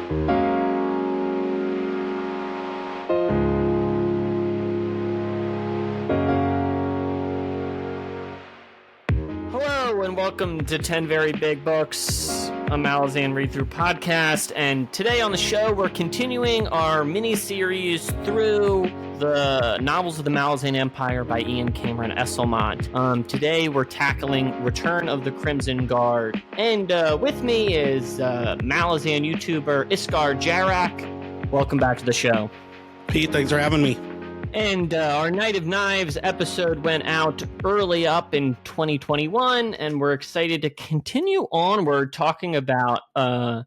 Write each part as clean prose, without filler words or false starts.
Hello and welcome to 10 Very Big Books, a Malazan Readthrough podcast. And today on the show, we're continuing our mini-series through the novels of the Malazan Empire by Ian Cameron Esselmont. Today, we're tackling Return of the Crimson Guard. And with me is Malazan YouTuber ISKAR JARAK. Welcome back to the show. Pete, thanks for having me. And our Night of Knives episode went out early up in 2021, and we're excited to continue onward talking about a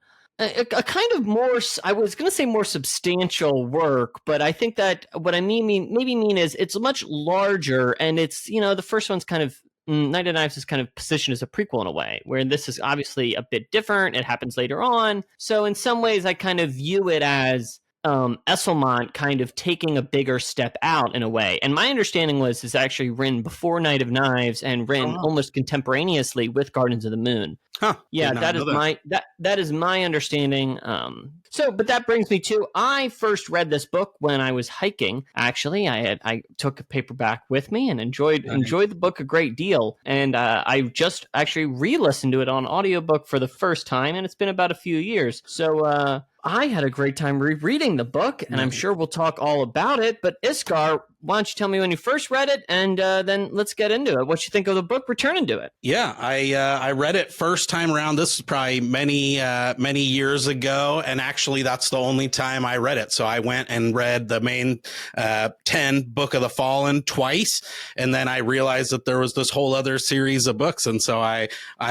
kind of more, I was going to say more substantial work, but I think that what I mean is it's much larger, and it's, the first one's kind of, Night of Knives is kind of positioned as a prequel in a way, where this is obviously a bit different. It happens later on. So in some ways, I kind of view it as Esselmont kind of taking a bigger step out in a way. And my understanding was it's actually written before Night of Knives and written almost contemporaneously with Gardens of the Moon. Huh. Yeah, that is my understanding. But that brings me to, I first read this book when I was hiking. Actually, I took a paperback with me and enjoyed the book a great deal. And I just actually re-listened to it on audiobook for the first time, and it's been about a few years. So I had a great time rereading the book, and I'm sure we'll talk all about it. But ISKAR, why don't you tell me when you first read it, and then let's get into it. What you think of the book, returning to it? Yeah, I read it first time around. This was probably many years ago, and actually that's the only time I read it. So I went and read the main 10 Book of the Fallen twice, and then I realized that there was this whole other series of books, and so I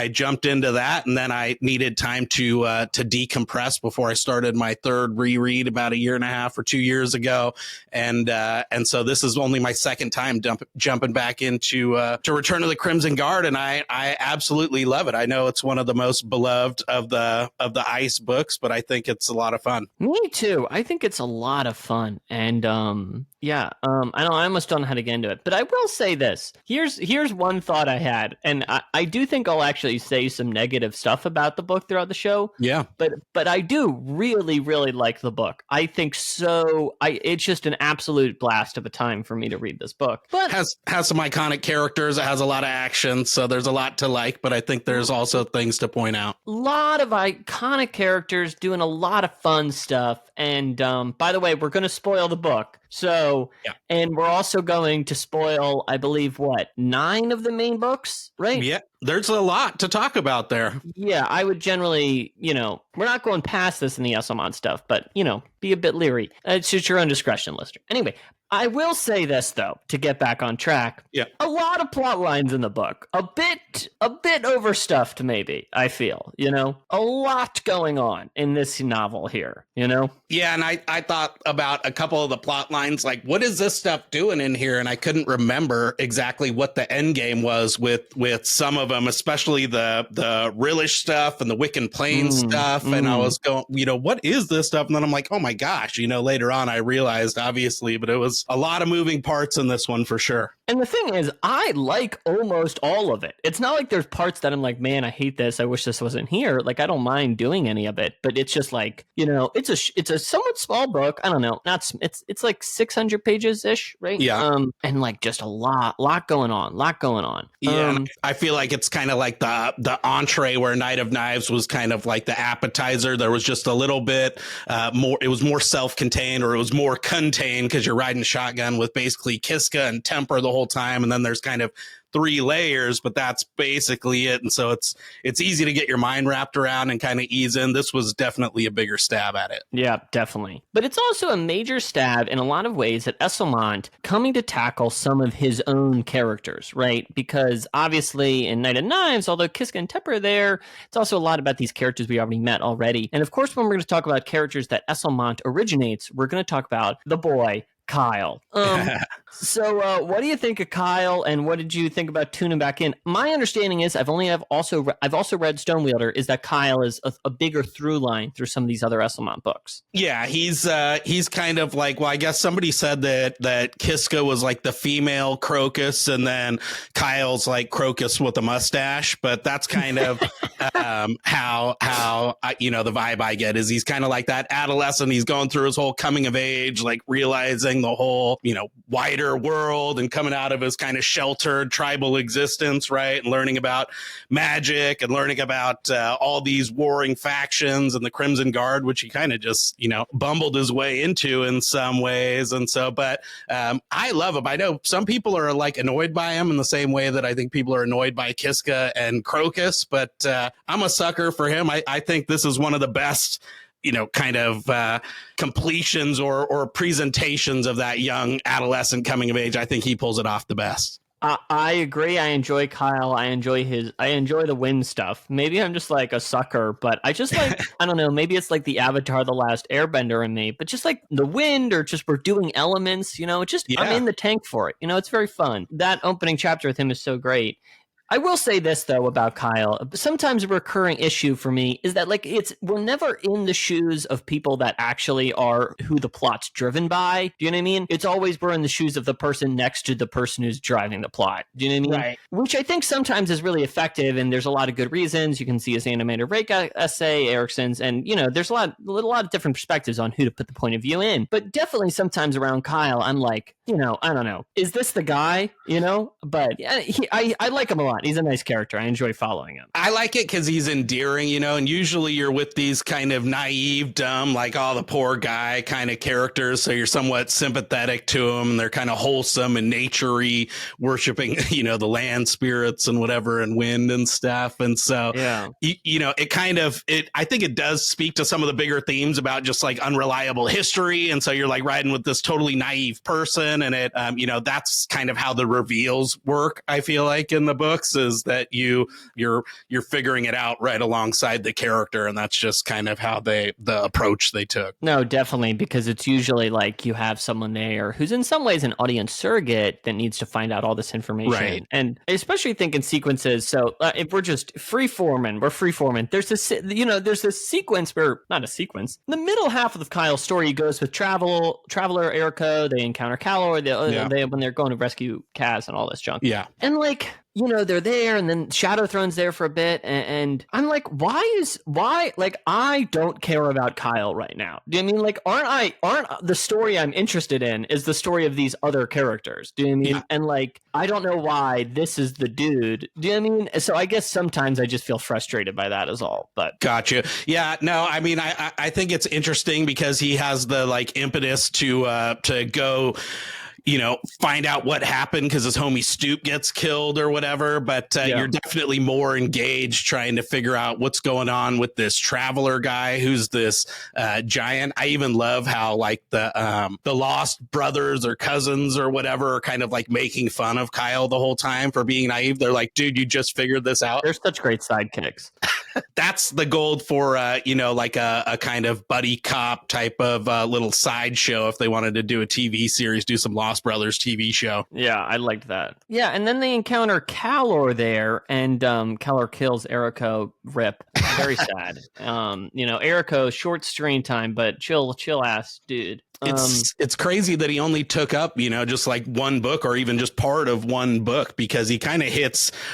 jumped into that, and then I needed time to decompress before I started my third reread about a year and a half or 2 years ago, and so this is only my second time jumping back into to Return of the Crimson Guard, and I absolutely love it. I know it's one of the most beloved of the Ice books, but I think it's a lot of fun. Me too. I think it's a lot of fun, and I almost don't know how to get into it, but I will say this. Here's one thought I had, and I do think I'll actually say some negative stuff about the book throughout the show. Yeah, but I do really, really like the book. I think so. It's just an absolute blast of a time for me to read this book. But has some iconic characters. It has a lot of action, so there's a lot to like. But I think there's also things to point out. A lot of iconic characters doing a lot of fun stuff. And by the way, we're going to spoil the book. So, yeah. And we're also going to spoil, I believe, 9 of the main books, right? Yeah, there's a lot to talk about there. Yeah, I would generally, we're not going past this in the Esselmont stuff, but, be a bit leery. It's just your own discretion, listener. Anyway, I will say this, though, to get back on track. Yeah. A lot of plot lines in the book. A bit overstuffed, maybe, I feel, A lot going on in this novel here, Yeah, and I thought about a couple of the plot lines, like, what is this stuff doing in here? And I couldn't remember exactly what the end game was with some of them, especially the Rillish stuff and the Wiccan Plains stuff. And I was going, what is this stuff? And then I'm like, oh my gosh, later on I realized, obviously, but it was a lot of moving parts in this one for sure. And the thing is, I like almost all of it. It's not like there's parts that I'm like, man, I hate this. I wish this wasn't here. Like, I don't mind doing any of it, but it's just like, it's a somewhat small book. I don't know. It's like 600 pages ish, right? Yeah. And like just a lot going on. Yeah. I feel like it's kind of like the entree where Night of Knives was kind of like the appetizer. There was just a little bit more. It was more self-contained, or it was more contained because you're riding shotgun with basically Kiska and Temper the whole time, and then there's kind of 3 layers, but that's basically it. And so it's easy to get your mind wrapped around and kind of ease in. This was definitely a bigger stab at it. Yeah, definitely. But it's also a major stab in a lot of ways at Esselmont coming to tackle some of his own characters, right? Because obviously in Night of Knives, although Kiska and Temper are there, it's also a lot about these characters we already met already. And of course, when we're going to talk about characters that Esselmont originates, we're going to talk about the boy, Kyle. So, what do you think of Kyle, and what did you think about tuning back in? My understanding is I've also read Stonewielder. Is that Kyle is a bigger through line through some of these other Esselmont books? Yeah, he's kind of like, well, I guess somebody said that Kiska was like the female Crocus, and then Kyle's like Crocus with a mustache. But that's kind of how the vibe I get is he's kind of like that adolescent. He's going through his whole coming of age, like realizing the whole wider world and coming out of his kind of sheltered tribal existence, right? And learning about magic and learning about all these warring factions and the Crimson Guard, which he kind of just, bumbled his way into in some ways. And so, but I love him. I know some people are like annoyed by him in the same way that I think people are annoyed by Kiska and Crocus, but I'm a sucker for him. I think this is one of the best kind of completions or presentations of that young adolescent coming of age. I think he pulls it off the best. I agree. I enjoy Kyle. I enjoy the wind stuff. Maybe I'm just like a sucker, but I just like, I don't know, maybe it's like the Avatar, The Last Airbender in me, but just like the wind or just we're doing elements, I'm in the tank for it. It's very fun. That opening chapter with him is so great. I will say this, though, about Kyle. Sometimes a recurring issue for me is that, like, we're never in the shoes of people that actually are who the plot's driven by. Do you know what I mean? It's always we're in the shoes of the person next to the person who's driving the plot. Do you know what I mean? Right. Which I think sometimes is really effective, and there's a lot of good reasons. You can see his animated Rake essay, Erickson's, and, there's a lot of different perspectives on who to put the point of view in. But definitely sometimes around Kyle, I'm like, I don't know. Is this the guy? But I like him a lot. He's a nice character. I enjoy following him. I like it because he's endearing, and usually you're with these kind of naive, dumb, like, oh, the poor guy kind of characters. So you're somewhat sympathetic to them, and they're kind of wholesome and nature-y, worshiping, the land spirits and whatever and wind and stuff. And so, I think it does speak to some of the bigger themes about just like unreliable history. And so you're like riding with this totally naive person. And it, that's kind of how the reveals work, I feel like, in the books, is that you're figuring it out right alongside the character, and that's just kind of how the approach they took. No, definitely, because it's usually like you have someone there who's in some ways an audience surrogate that needs to find out all this information, right? And especially thinking sequences. So if we're just freeforming, there's this sequence where not a sequence. The middle half of Kyle's story goes with Traveler, Erico. They encounter Calor. They when they're going to rescue Kaz and all this junk. Yeah, and like. They're there, and then Shadowthrone's there for a bit, and I'm like, why? Like, I don't care about Kyle right now. Do you know what I mean? Like, aren't the story I'm interested in is the story of these other characters? Do you know what I mean? Yeah. And like, I don't know why this is the dude. Do you know what I mean? So I guess sometimes I just feel frustrated by that is all. But gotcha. Yeah, no, I mean, I think it's interesting because he has the like impetus to go, find out what happened because his homie Stoop gets killed or whatever. But you're definitely more engaged trying to figure out what's going on with this Traveler guy who's this giant. I even love how like the Lost brothers or cousins or whatever are kind of like making fun of Kyle the whole time for being naive. They're like, dude, you just figured this out. They're such great sidekicks. That's the gold for, like a kind of buddy cop type of little sideshow. If they wanted to do a TV series, do some Lost Brothers TV show. Yeah, I liked that. Yeah, and then they encounter Calor there, and Calor kills Erico. Rip. Very sad. Erico, short screen time, but chill ass dude. It's crazy that he only took up, just like one book or even just part of one book, because he kind of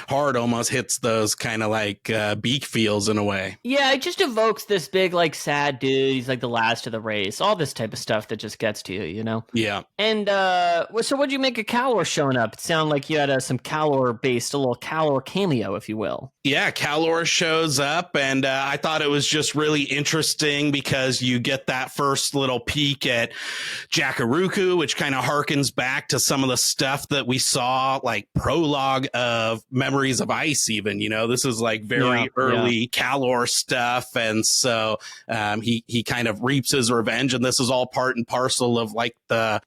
almost hits those kind of like beak feels in a way. Yeah, it just evokes this big, like, sad dude. He's like the last of the race, all this type of stuff that just gets to you, Yeah. And so what'd you make of Calor showing up? It sounded like you had some Calor-based, a little Calor cameo, if you will. Yeah, Calor shows up, and I thought it was just really interesting because you get that first little peek at Jakaruku, which kind of harkens back to some of the stuff that we saw, like prologue of Memories of Ice even. This is like very early the Calor stuff. And so he kind of reaps his revenge. And this is all part and parcel of like the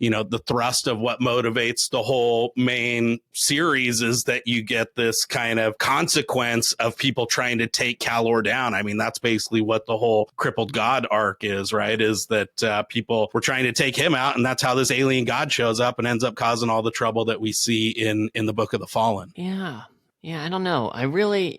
thrust of what motivates the whole main series, is that you get this kind of consequence of people trying to take Calor down. I mean, that's basically what the whole crippled god arc is, right? Is that people were trying to take him out, and that's how this alien god shows up and ends up causing all the trouble that we see in the Book of the Fallen. Yeah, I don't know. I mean,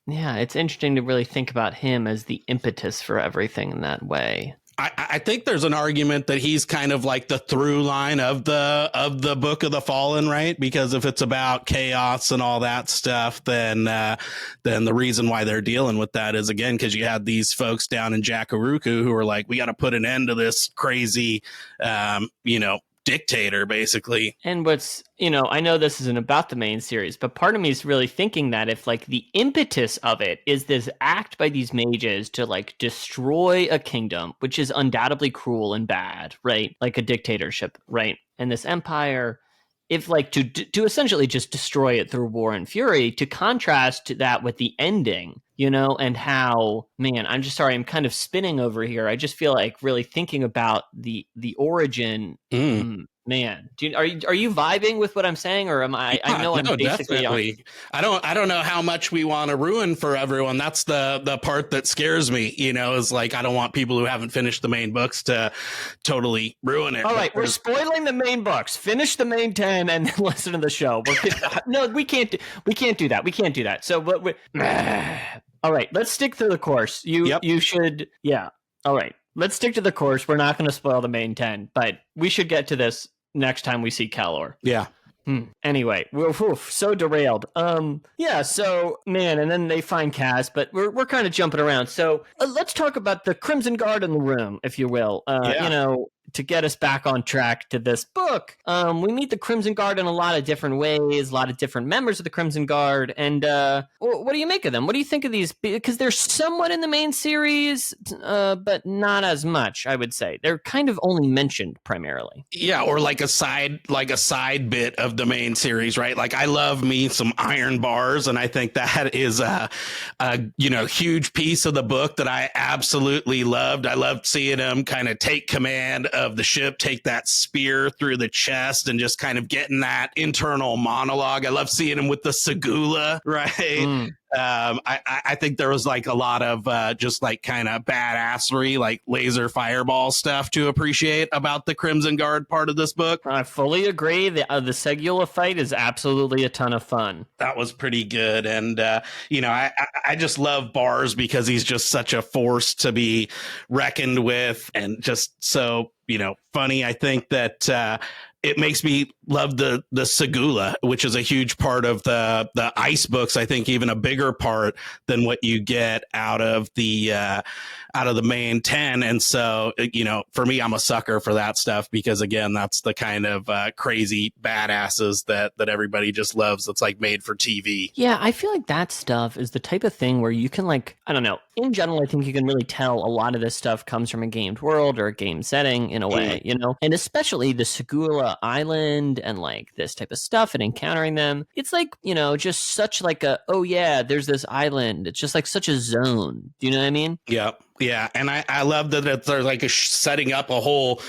yeah, it's interesting to really think about him as the impetus for everything in that way. I think there's an argument that he's kind of like the through line of the Book of the Fallen, right? Because if it's about chaos and all that stuff, then the reason why they're dealing with that is, again, because you had these folks down in Jakaruku who were like, we got to put an end to this crazy, dictator, basically. And what's, I know this isn't about the main series, but part of me is really thinking that if like the impetus of it is this act by these mages to like destroy a kingdom, which is undoubtedly cruel and bad, right? Like a dictatorship, right? And this empire, if like to essentially just destroy it through war and fury, to contrast that with the ending, and how, man, I'm just sorry, I'm kind of spinning over here. I just feel like really thinking about the origin. Man, are you vibing with what I'm saying, or am I? I know I'm basically. Definitely. I don't know how much we want to ruin for everyone. That's the part that scares me. Is like, I don't want people who haven't finished the main books to totally ruin it. All right, we're spoiling the main books. Finish the main 10 and then listen to the show. No, we can't do that. We can't do that. So, all right, let's stick to the course. You should, yeah. All right, let's stick to the course. We're not going to spoil the main 10, but we should get to this next time we see Calor. Yeah. Anyway, we're so derailed. Yeah. So, man, and then they find Kaz, but we're kind of jumping around. So let's talk about the Crimson Guard in the room, if you will. To get us back on track to this book, we meet the Crimson Guard in a lot of different ways, a lot of different members of the Crimson Guard. And what do you make of them? What do you think of these? Because they're somewhat in the main series, but not as much, I would say. They're kind of only mentioned primarily. Yeah, or like a side bit of the main series, right? Like, I love me some iron bars, and I think that is a huge piece of the book that I absolutely loved. I loved seeing them kind of take command of the ship, take that spear through the chest, and just kind of getting that internal monologue. I love seeing him with the Segula, right? I think there was like a lot of just like kind of badassery, like laser fireball stuff to appreciate about the Crimson Guard part of this book. I fully agree. The Segula fight is absolutely a ton of fun. That was pretty good. And, I just love Bars because he's just such a force to be reckoned with, and just so, funny. I think that it makes me love the Segula, which is a huge part of the ice books. I think even a bigger part than what you get out of the main 10. And so, for me, I'm a sucker for that stuff because, again, that's the kind of crazy badasses that everybody just loves. That's like made for TV. Yeah, I feel like that stuff is the type of thing where you can, like, I don't know. In general, I think you can really tell a lot of this stuff comes from a gamed world or a game setting in a way, and especially the Segula Island and like this type of stuff and encountering them. It's like, just such like there's this island. It's just like such a zone. Do you know what I mean? Yep. Yeah, and I love that they're like setting up a whole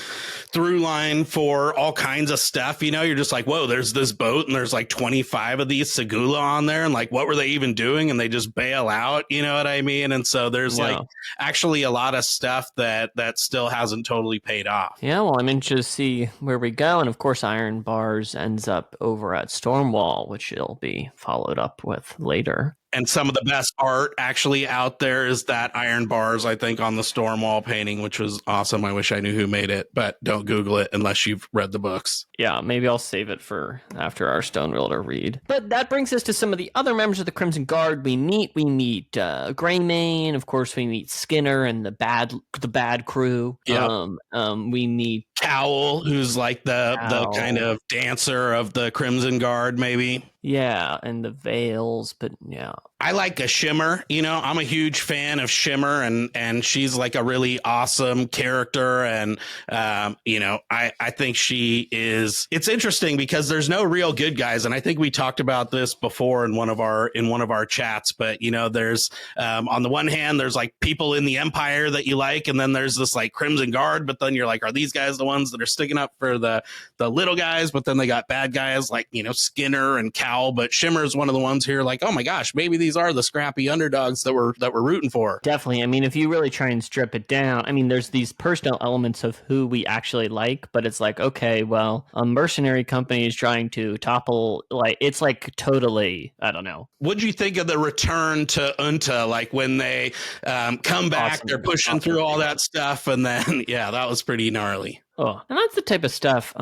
through line for all kinds of stuff. You're just like, whoa, there's this boat and there's like 25 of these Segula on there, and like, what were they even doing? And they just bail out, you know what I mean? And so there's like actually a lot of stuff that still hasn't totally paid off. Yeah, well, I'm interested to see where we go, and of course, Iron Bars ends up over at Stormwall, which it'll be followed up with later. And some of the best art actually out there is that Iron Bars, I think, on the Stormwall painting, which was awesome. I wish I knew who made it, but don't Google it unless you've read the books. Yeah, maybe I'll save it for after our Stonewielder read. But that brings us to some of the other members of the Crimson Guard we meet. We meet Greymane, of course. We meet Skinner and the bad crew. Yeah. We meet Cowl, who's like the kind of dancer of the Crimson Guard, maybe. Yeah, and the veils, but yeah. I like a Shimmer. I'm a huge fan of Shimmer, and she's like a really awesome character. And, I think she is. It's interesting because there's no real good guys. And I think we talked about this before in one of our chats. But, there's on the one hand, there's like people in the Empire that you like. And then there's this like Crimson Guard. But then you're like, are these guys the ones that are sticking up for the little guys? But then they got bad guys like, Skinner and Cowl. But Shimmer is one of the ones here like, oh, my gosh, maybe these are the scrappy underdogs that we're rooting for. Definitely. I mean, if you really try and strip it down, I mean, there's these personal elements of who we actually like, but it's like, okay, well, a mercenary company is trying to topple, like, it's like totally, I don't know. What'd you think of the return to Unta? Like when they come back, awesome. They're pushing through all that stuff. And then, yeah, that was pretty gnarly. Oh, and that's the type of stuff,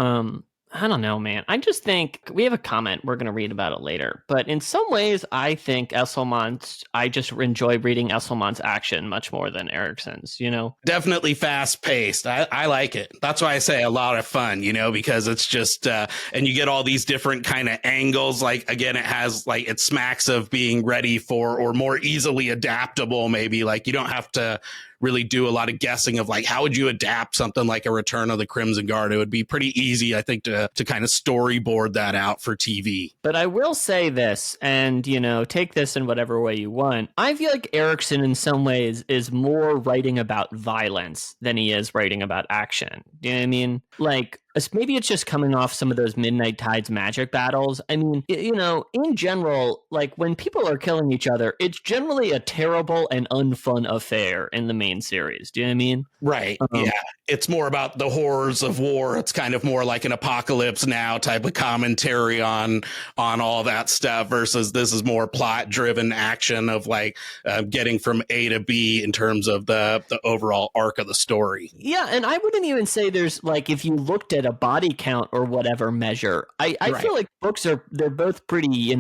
I don't know, man. I just think we have a comment. We're going to read about it later. But in some ways, I think I just enjoy reading Esselmont's action much more than Ericsson's, Definitely fast paced. I like it. That's why I say a lot of fun, because it's just, and you get all these different kind of angles. Like, again, it has like, it smacks of being ready for, or more easily adaptable, maybe. Like, you don't have to really do a lot of guessing of like, how would you adapt something like a Return of the Crimson Guard? It would be pretty easy, I think, to kind of storyboard that out for TV. But I will say this, and, take this in whatever way you want. I feel like Erickson in some ways is more writing about violence than he is writing about action. Do you know what I mean? Like, maybe it's just coming off some of those Midnight Tides magic battles. I mean, in general, like when people are killing each other, it's generally a terrible and unfun affair in the main series. Do you know what I mean? Right. Yeah. It's more about the horrors of war. It's kind of more like an Apocalypse Now type of commentary on all that stuff versus this is more plot driven action of like getting from A to B in terms of the overall arc of the story. Yeah. And I wouldn't even say there's like, if you looked at a body count or whatever measure, I right. feel like books they're both pretty,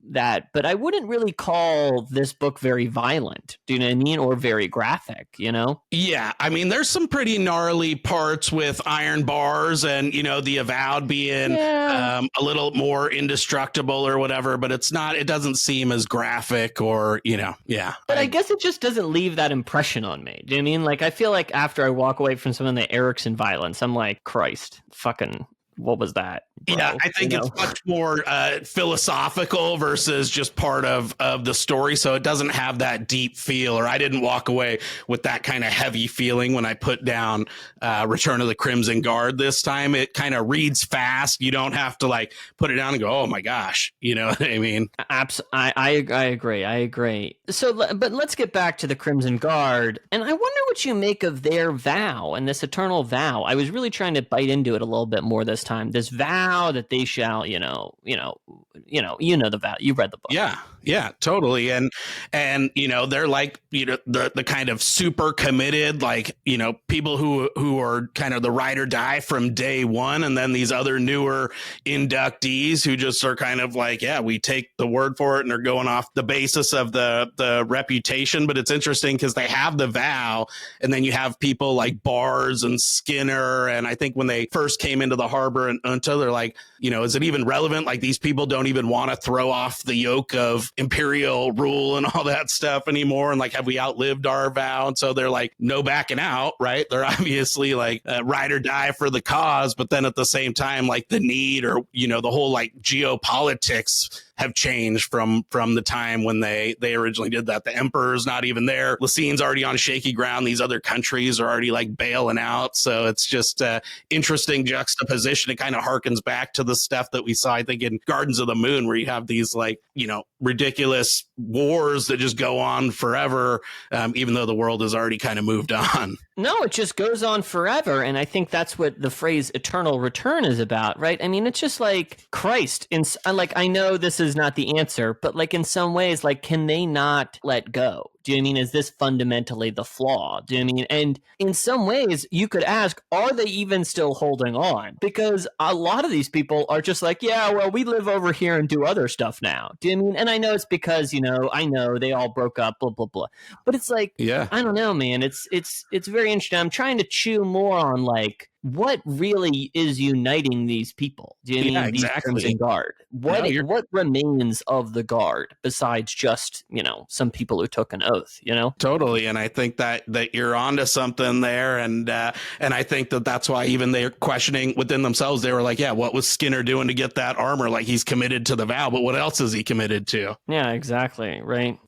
that, but I wouldn't really call this book very violent. Do you know what I mean? Or very graphic, Yeah. I mean, there's some pretty gnarly parts with iron bars and, the Avowed being a little more indestructible or whatever, but it doesn't seem as graphic or, yeah. But I guess it just doesn't leave that impression on me. Do you know what I mean? Like, I feel like after I walk away from some of the Erickson violence, I'm like, Christ, fucking, what was that? Bro? Yeah, I think it's much more philosophical versus just part of the story. So it doesn't have that deep feel, or I didn't walk away with that kind of heavy feeling when I put down Return of the Crimson Guard this time. It kind of reads fast. You don't have to like put it down and go, oh my gosh. You know what I mean? I agree. So, but let's get back to the Crimson Guard. And I wonder what you make of their vow and this eternal vow. I was really trying to bite into it a little bit more this time. This vow that they shall, the vow. You read the book. Yeah, totally. And they're like, the kind of super committed, like, people who are kind of the ride or die from day one. And then these other newer inductees who just are kind of like, yeah, we take the word for it and are going off the basis of the reputation. But it's interesting because they have the vow and then you have people like Bars and Skinner. And I think when they first came into the harbor and Unta, they're like, is it even relevant? Like these people don't even want to throw off the yoke of imperial rule and all that stuff anymore. And like, have we outlived our vow? And so they're like, no backing out, right? They're obviously like ride or die for the cause. But then at the same time, like the need or, the whole like geopolitics have changed from the time when they originally did that. The emperor's not even there. Laseen's already on shaky ground. These other countries are already like bailing out. So it's just interesting juxtaposition. It kind of harkens back to the stuff that we saw, I think, in Gardens of the Moon, where you have these like, ridiculous wars that just go on forever, even though the world has already kind of moved on. No, it just goes on forever. And I think that's what the phrase eternal return is about, right? I mean, it's just like Christ. I know this is not the answer, but like in some ways, like, can they not let go? Do you know what I mean? Is this fundamentally the flaw? Do you know what I mean? And in some ways, you could ask, are they even still holding on? Because a lot of these people are just like, yeah, well, we live over here and do other stuff now. Do you know what I mean? And I know it's because, I know they all broke up, blah, blah, blah. But it's like, yeah, I don't know, man. It's very interesting. I'm trying to chew more on like, what really is uniting these people? Do you Yeah, mean these exactly. Crimson Guard? What No, what remains of the Guard besides just, some people who took an oath, Totally, and I think that you're onto something there, and I think that's why even they're questioning within themselves. They were like, "Yeah, what was Skinner doing to get that armor? Like, he's committed to the vow, but what else is he committed to?" Yeah, exactly. Right.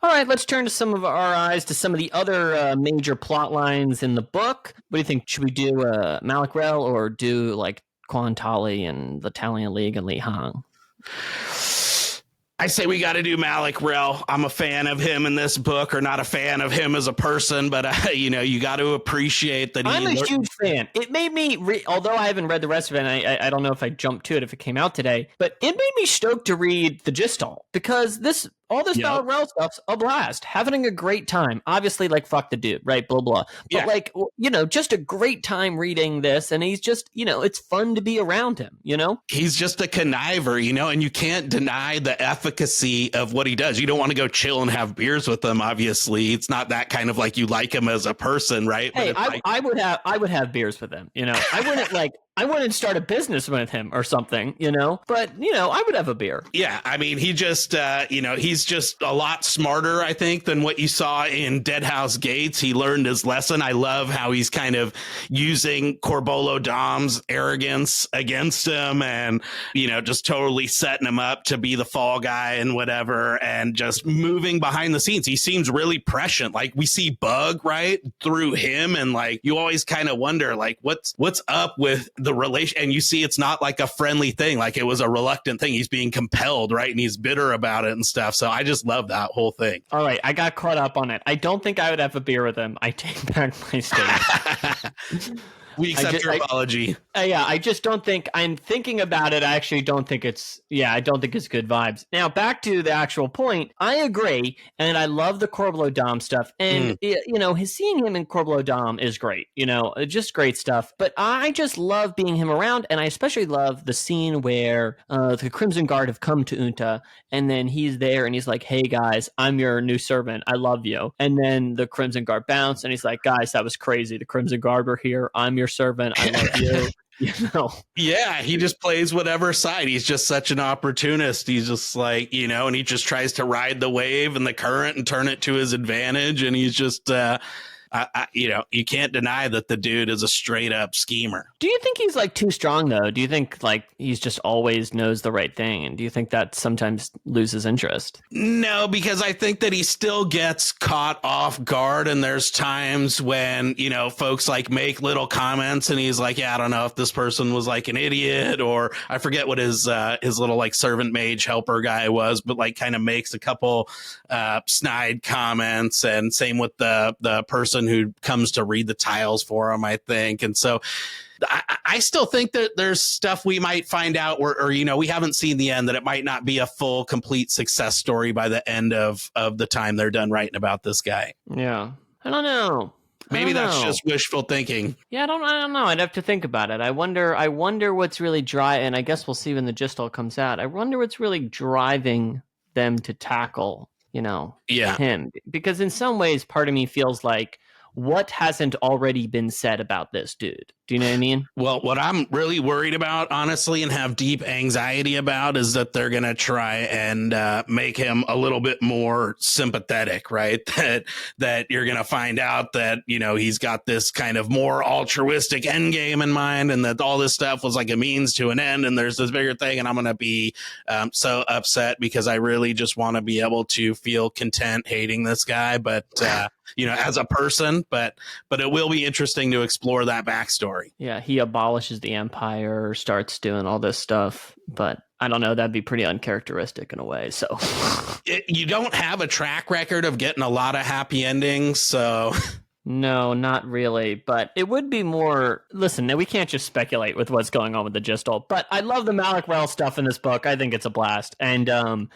All right, let's turn to some of our eyes to some of the other major plot lines in the book. What do you think? Should we do Malik Rel or do like Quan Tali and the Talion League and Li Hang? I say we got to do Malik Rel. I'm a fan of him in this book, or not a fan of him as a person, but you got to appreciate that. I'm a huge fan. It made me, although I haven't read the rest of it, and I don't know if I jumped to it if it came out today, but it made me stoked to read the Gistol because all this Malik Rel stuff's a blast. Having a great time. Obviously, like, fuck the dude, right? Blah, blah. But just a great time reading this. And he's just, it's fun to be around him, He's just a conniver, and you can't deny the efficacy of what he does. You don't want to go chill and have beers with him, obviously. It's not that kind of like you like him as a person, right? Hey, I would have beers with him, I wouldn't start a business with him or something, but, I would have a beer. Yeah. I mean, he just, he's just a lot smarter, I think, than what you saw in Deadhouse Gates. He learned his lesson. I love how he's kind of using Corbolo Dom's arrogance against him and, just totally setting him up to be the fall guy and whatever, and just moving behind the scenes. He seems really prescient. Like, we see Bug, right, through him. And like, you always kind of wonder, like, what's up with the relation, and you see it's not like a friendly thing, like it was a reluctant thing. He's being compelled, right, and he's bitter about it and stuff. So I just love that whole thing. All right, I got caught up on it. I don't think I would have a beer with him. I take back my statement. We accept your apology. I just don't think, I'm thinking about it. I actually don't think I don't think it's good vibes. Now, back to the actual point. I agree, and I love the Corbolo Dom stuff. And, seeing him in Corbolo Dom is great, just great stuff. But I just love being him around, and I especially love the scene where the Crimson Guard have come to Unta, and then he's there, and he's like, hey, guys, I'm your new servant. I love you. And then the Crimson Guard bounce, and he's like, guys, that was crazy. The Crimson Guard were here. I'm your servant. I love you. Yeah, he just plays whatever side. He's just such an opportunist. He's just like, and he just tries to ride the wave and the current and turn it to his advantage. And he's just you can't deny that the dude is a straight up schemer. Do you think he's like too strong though? Do you think like he's just always knows the right thing? And do you think that sometimes loses interest? No, because I think that he still gets caught off guard. And there's times when, folks like make little comments and he's like, yeah, I don't know if this person was like an idiot, or I forget what his little like servant mage helper guy was, but like kind of makes a couple snide comments. And same with the person who comes to read the tiles for him, I think. And so I still think that there's stuff we might find out or we haven't seen the end, that it might not be a full, complete success story by the end of the time they're done writing about this guy. Yeah. I don't know. Maybe that's just wishful thinking. Yeah, I don't know. I'd have to think about it. I wonder what's really and I guess we'll see when the Gistol comes out. I wonder what's really driving them to tackle, him. Because in some ways, part of me feels like, what hasn't already been said about this dude? Do you know what I mean? Well, what I'm really worried about, honestly, and have deep anxiety about, is that they're going to try and make him a little bit more sympathetic, right? That you're going to find out that, he's got this kind of more altruistic end game in mind, and that all this stuff was like a means to an end, and there's this bigger thing, and I'm going to be so upset because I really just want to be able to feel content hating this guy, but as a person, but it will be interesting to explore that backstory. Yeah, he abolishes the Empire, starts doing all this stuff, but I don't know, that'd be pretty uncharacteristic in a way, so. You don't have a track record of getting a lot of happy endings, so. No, not really, but it would be more, listen, we can't just speculate with what's going on with the Gistol, but I love the Malik Rel stuff in this book. I think it's a blast, and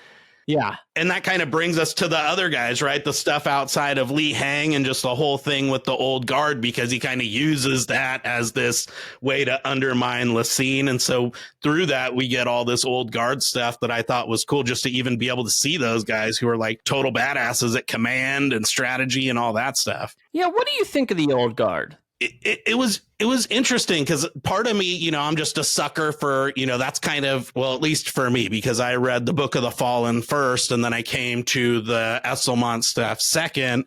yeah. And that kind of brings us to the other guys, right? The stuff outside of Li Hang and just the whole thing with the old guard, because he kind of uses that as this way to undermine Laseen. And so through that, we get all this old guard stuff that I thought was cool, just to even be able to see those guys who are like total badasses at command and strategy and all that stuff. Yeah. What do you think of the old guard? it was interesting because part of me, I'm just a sucker for, that's kind of, well, at least for me, because I read the Book of the Fallen first, and then I came to the Esselmont stuff second.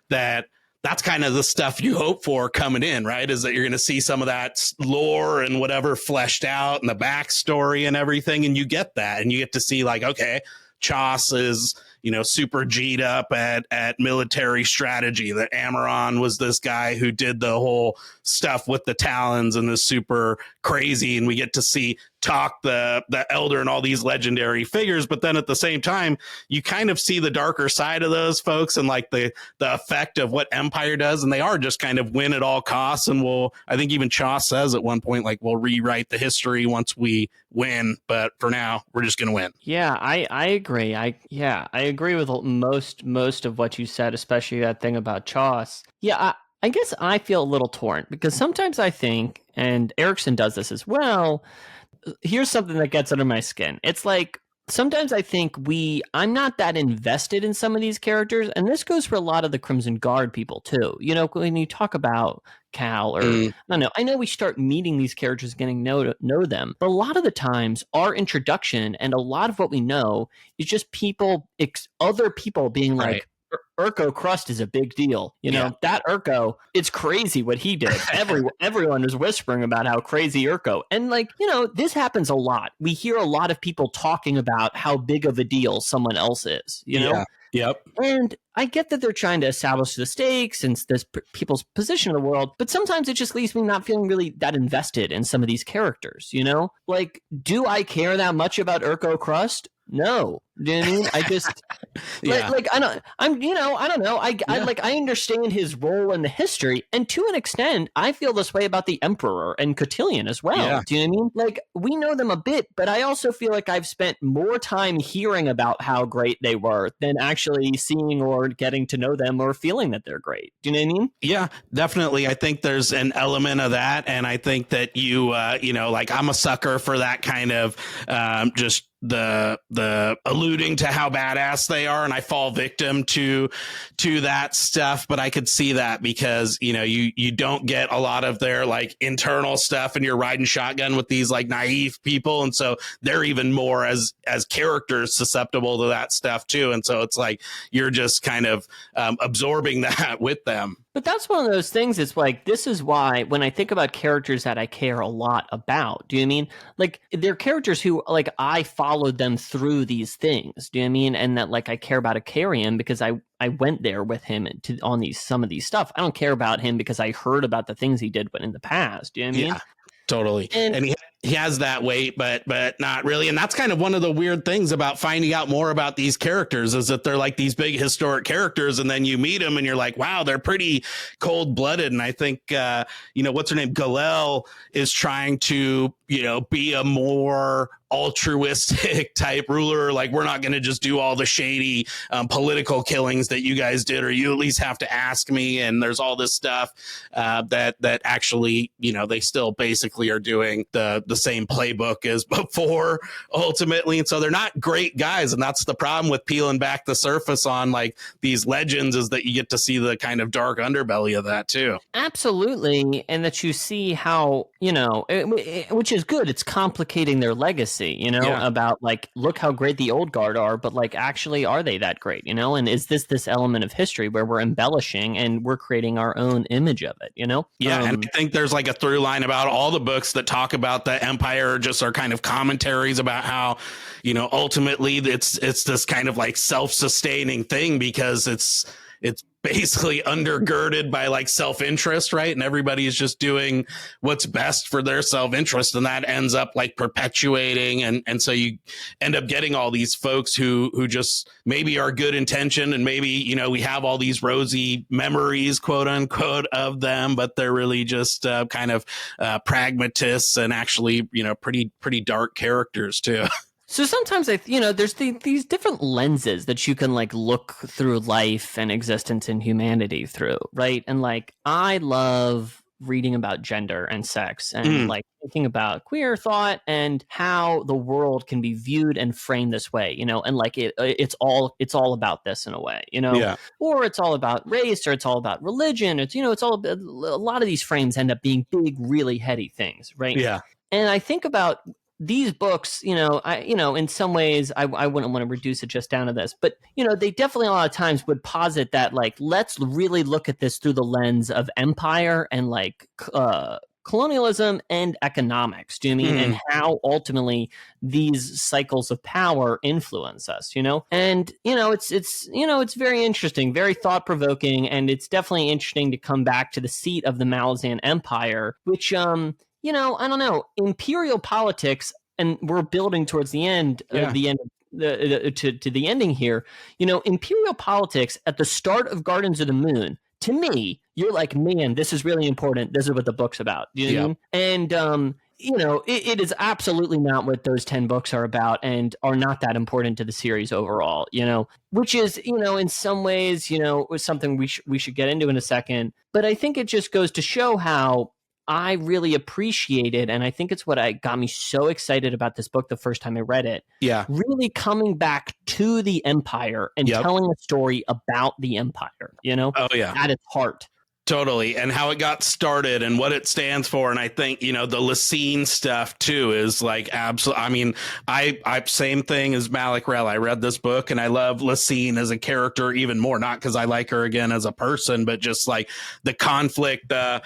That's kind of the stuff you hope for coming in, right? Is that you're going to see some of that lore and whatever fleshed out and the backstory and everything. And you get that, and you get to see like, okay, Chauce is, super G'd up at military strategy, that Amaron was this guy who did the whole stuff with the Talons and is super crazy. And we get to see talk the Elder and all these legendary figures. But then at the same time, you kind of see the darker side of those folks and like the effect of what Empire does. And they are just kind of win at all costs. And I think even Chauce says at one point, like, we'll rewrite the history once we win. But for now, we're just going to win. Yeah, I agree. I agree with most of what you said, especially that thing about Chauce. Yeah, I guess I feel a little torn because sometimes I think, and Erickson does this as well, here's something that gets under my skin. It's like, sometimes I think I'm not that invested in some of these characters, and this goes for a lot of the Crimson Guard people too. When you talk about Cal or I don't know, I know we start meeting these characters, getting know them, but a lot of the times our introduction and a lot of what we know is just other people being like, right. Urko Crust is a big deal. That Urko, it's crazy what he did. Everyone is whispering about how crazy Urko. And this happens a lot. We hear a lot of people talking about how big of a deal someone else is, Yeah. Yep. And I get that they're trying to establish the stakes and this people's position in the world, but sometimes it just leaves me not feeling really that invested in some of these characters, Like, do I care that much about Urko Crust? No. Do you know what I mean? I just I don't know. I understand his role in the history, and to an extent, I feel this way about the Emperor and Cotillion as well. Yeah. Do you know what I mean? Like, we know them a bit, but I also feel like I've spent more time hearing about how great they were than actually seeing or getting to know them or feeling that they're great. Do you know what I mean? Yeah, definitely. I think there's an element of that, and I think that I'm a sucker for that kind of just the alluding to how badass they are, and I fall victim to that stuff. But I could see that because you don't get a lot of their like internal stuff, and you're riding shotgun with these like naive people, and so they're even more as characters susceptible to that stuff too. And so it's like you're just kind of absorbing that with them. But that's one of those things. It's like, this is why when I think about characters that I care a lot about, do you know what I mean? Like, they're characters who, like, I followed them through these things, do you know what I mean? And that, like, I care about Acarian because I went there with him on some of these stuff. I don't care about him because I heard about the things he did in the past, do you know what I mean? Yeah, totally. And he has that weight, but not really. And that's kind of one of the weird things about finding out more about these characters, is that they're like these big historic characters, and then you meet them and you're like, wow, they're pretty cold blooded. And I think, what's her name? Galel is trying to, be a more altruistic type ruler. Like, we're not going to just do all the shady political killings that you guys did, or you at least have to ask me. And there's all this stuff that actually, they still basically are doing the same playbook as before ultimately. And so they're not great guys. And that's the problem with peeling back the surface on like these legends, is that you get to see the kind of dark underbelly of that too. Absolutely. And that you see how, which is good. It's complicating their legacy, about like, look how great the old guard are, but like, actually, are they that great, And is this element of history where we're embellishing and we're creating our own image of it, Yeah. And I think there's like a through line about all the books that talk about the Empire, just are kind of commentaries about how, ultimately it's this kind of like self-sustaining thing, because it's basically undergirded by like self-interest, right? And everybody is just doing what's best for their self-interest, and that ends up like perpetuating. And so you end up getting all these folks who just maybe are good intention, and maybe, we have all these rosy memories, quote unquote, of them, but they're really just kind of pragmatists, and actually, pretty dark characters too. So sometimes there's these different lenses that you can like look through life and existence and humanity through, right? And like, I love reading about gender and sex and like thinking about queer thought and how the world can be viewed and framed this way, you know, and like it's all about this in a way, you know, or it's all about race or it's all about religion. It's, you know, it's all about, a lot of these frames end up being big, really heady things, right? Yeah. And I think about these books, you know, in some ways, I wouldn't want to reduce it just down to this, but, you know, they definitely a lot of times would posit that, like, let's really look at this through the lens of empire and like colonialism and economics. Do you mean? And how ultimately these cycles of power influence us, you know? And, you know, it's very interesting, very thought provoking. And it's definitely interesting to come back to the seat of the Malazan Empire, which, you know, I don't know, imperial politics, and we're building towards the end, to the ending here. You know, imperial politics at the start of Gardens of the Moon, to me, you're like, man, this is really important. This is what the book's about. Do you know what I mean? And, you know, it is absolutely not what those 10 books are about and are not that important to the series overall, you know, which is, you know, in some ways, you know, was something we should get into in a second. But I think it just goes to show how I really appreciated, and I think it's what got me so excited about this book the first time I read it. Yeah. Really coming back to the Empire and telling a story about the Empire, you know? Oh, yeah. At its heart. Totally. And how it got started and what it stands for. And I think, you know, the Laseen stuff, too, is like absolutely. I mean, I same thing as Malik Rel. I read this book and I love Laseen as a character even more, not because I like her again as a person, but just like the conflict, the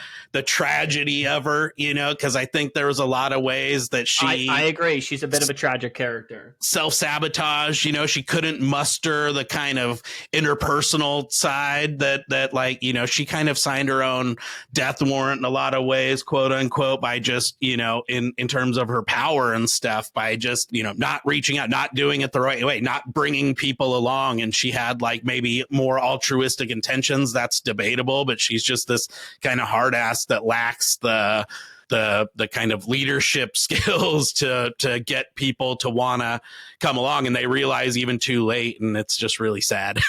tragedy of her, you know, because I think there was a lot of ways that she. I agree. She's a bit of a tragic character. Self-sabotage, you know, she couldn't muster the kind of interpersonal side that like, you know, she kind of signed her own death warrant in a lot of ways, quote unquote, by just, you know, in terms of her power and stuff, by just, you know, not reaching out, not doing it the right way, not bringing people along. And she had like maybe more altruistic intentions. That's debatable, but she's just this kind of hard ass that lacks the kind of leadership skills to get people to want to come along. And they realize even too late. And it's just really sad.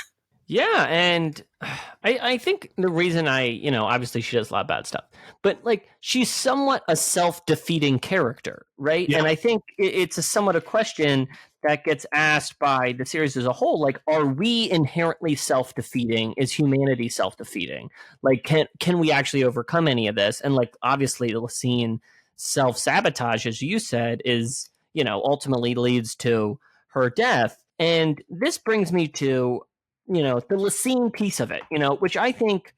Yeah, and I think the reason you know, obviously she does a lot of bad stuff, but like she's somewhat a self-defeating character, right? Yeah. And I think it's somewhat a question that gets asked by the series as a whole, like, are we inherently self-defeating? Is humanity self-defeating? Like, can we actually overcome any of this? And like, obviously, the Laseen self-sabotage, as you said, is, you know, ultimately leads to her death. And this brings me to, you know, the Laseen piece of it, you know, which I think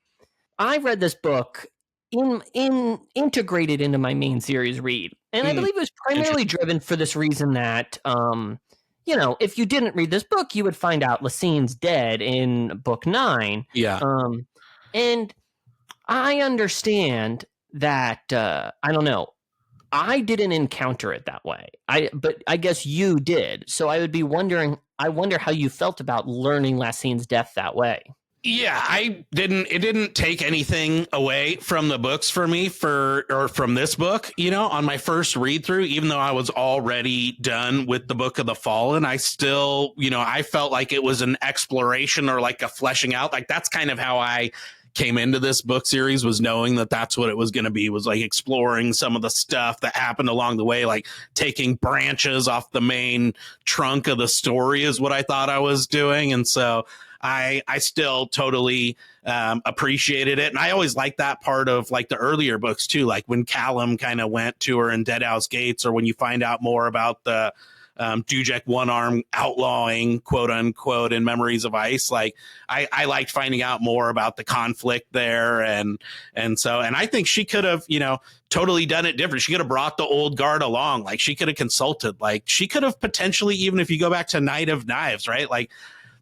I read this book integrated into my main series read. And I believe it was primarily driven for this reason that, you know, if you didn't read this book, you would find out Laseen's dead in book 9. Yeah. And I understand that, I don't know, I didn't encounter it that way. But I guess you did. So I would be wondering, I wonder how you felt about learning Laseen's death that way. Yeah, it didn't take anything away from the books for me or from this book, you know, on my first read through, even though I was already done with the Book of the Fallen, I still, you know, I felt like it was an exploration or like a fleshing out. Like that's kind of how I came into this book series, was knowing that that's what it was going to be, was like exploring some of the stuff that happened along the way, like taking branches off the main trunk of the story is what I thought I was doing. And so I still totally appreciated it. And I always liked that part of like the earlier books too, like when Callum kind of went to her in Deadhouse Gates, or when you find out more about the Dujek One Arm outlawing, quote unquote, in Memories of Ice. Like I liked finding out more about the conflict there. And I think she could have, you know, totally done it different. She could have brought the old guard along. Like she could have consulted, like she could have potentially, even if you go back to Night of Knives, right? Like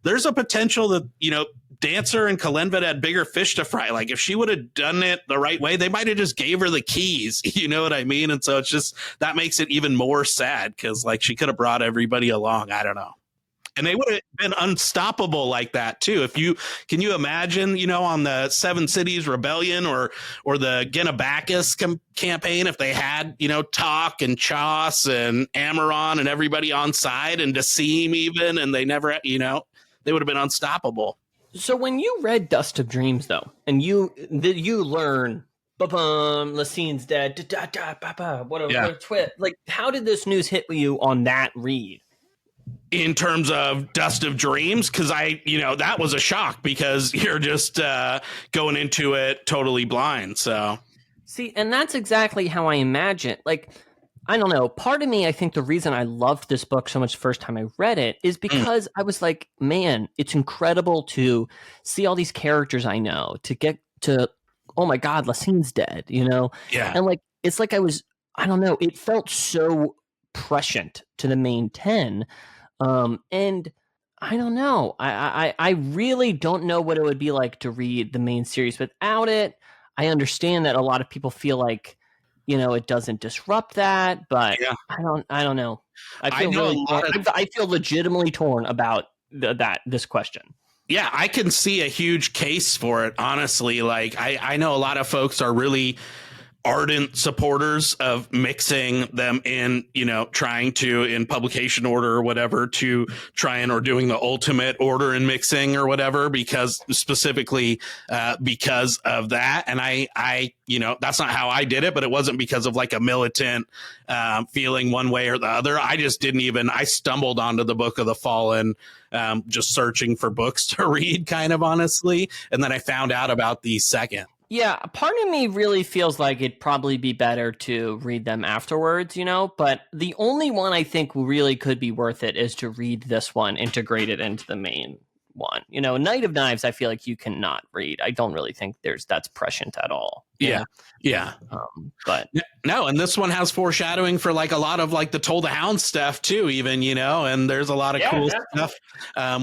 there's a potential that, you know, Dancer and Kalenvid had bigger fish to fry. Like if she would have done it the right way, they might have just gave her the keys. You know what I mean? And so it's just, that makes it even more sad, because like she could have brought everybody along. I don't know. And they would have been unstoppable like that too. Can you imagine, you know, on the Seven Cities Rebellion or the Genabacchus campaign, if they had, you know, Talk and Chauce and Amaron and everybody on side, and Daseem even, and they never, you know, they would have been unstoppable. So when you read Dust of Dreams, though, and you learn Laseen's dead. What a twist. Like, how did this news hit you on that read? In terms of Dust of Dreams, because that was a shock because you're just going into it totally blind. So, see, and that's exactly how I imagine. Like, I don't know. Part of me, I think the reason I loved this book so much the first time I read it is because I was like, man, it's incredible to see all these characters I know, to get to, oh my God, Laseen's dead, Yeah. And like, it's like I don't know, it felt so prescient to the main 10. And I don't know. I really don't know what it would be like to read the main series without it. I understand that a lot of people feel like, it doesn't disrupt that, but I don't know. I feel legitimately torn about this question. Yeah, I can see a huge case for it, honestly. Like, I know a lot of folks are really ardent supporters of mixing them in, trying to, in publication order or whatever, to try or doing the ultimate order and mixing or whatever, because specifically because of that. And I that's not how I did it, but it wasn't because of like a militant feeling one way or the other. I just I stumbled onto the Book of the Fallen, just searching for books to read, kind of honestly. And then I found out about the second. Yeah, part of me really feels like it'd probably be better to read them afterwards, but the only one I think really could be worth it is to read this one integrated into the main one. Night of Knives, I feel like you cannot read. I don't really think that's prescient at all. Yeah. But no, and this one has foreshadowing for like a lot of like the Toll the Hound stuff too, even, and there's a lot of cool stuff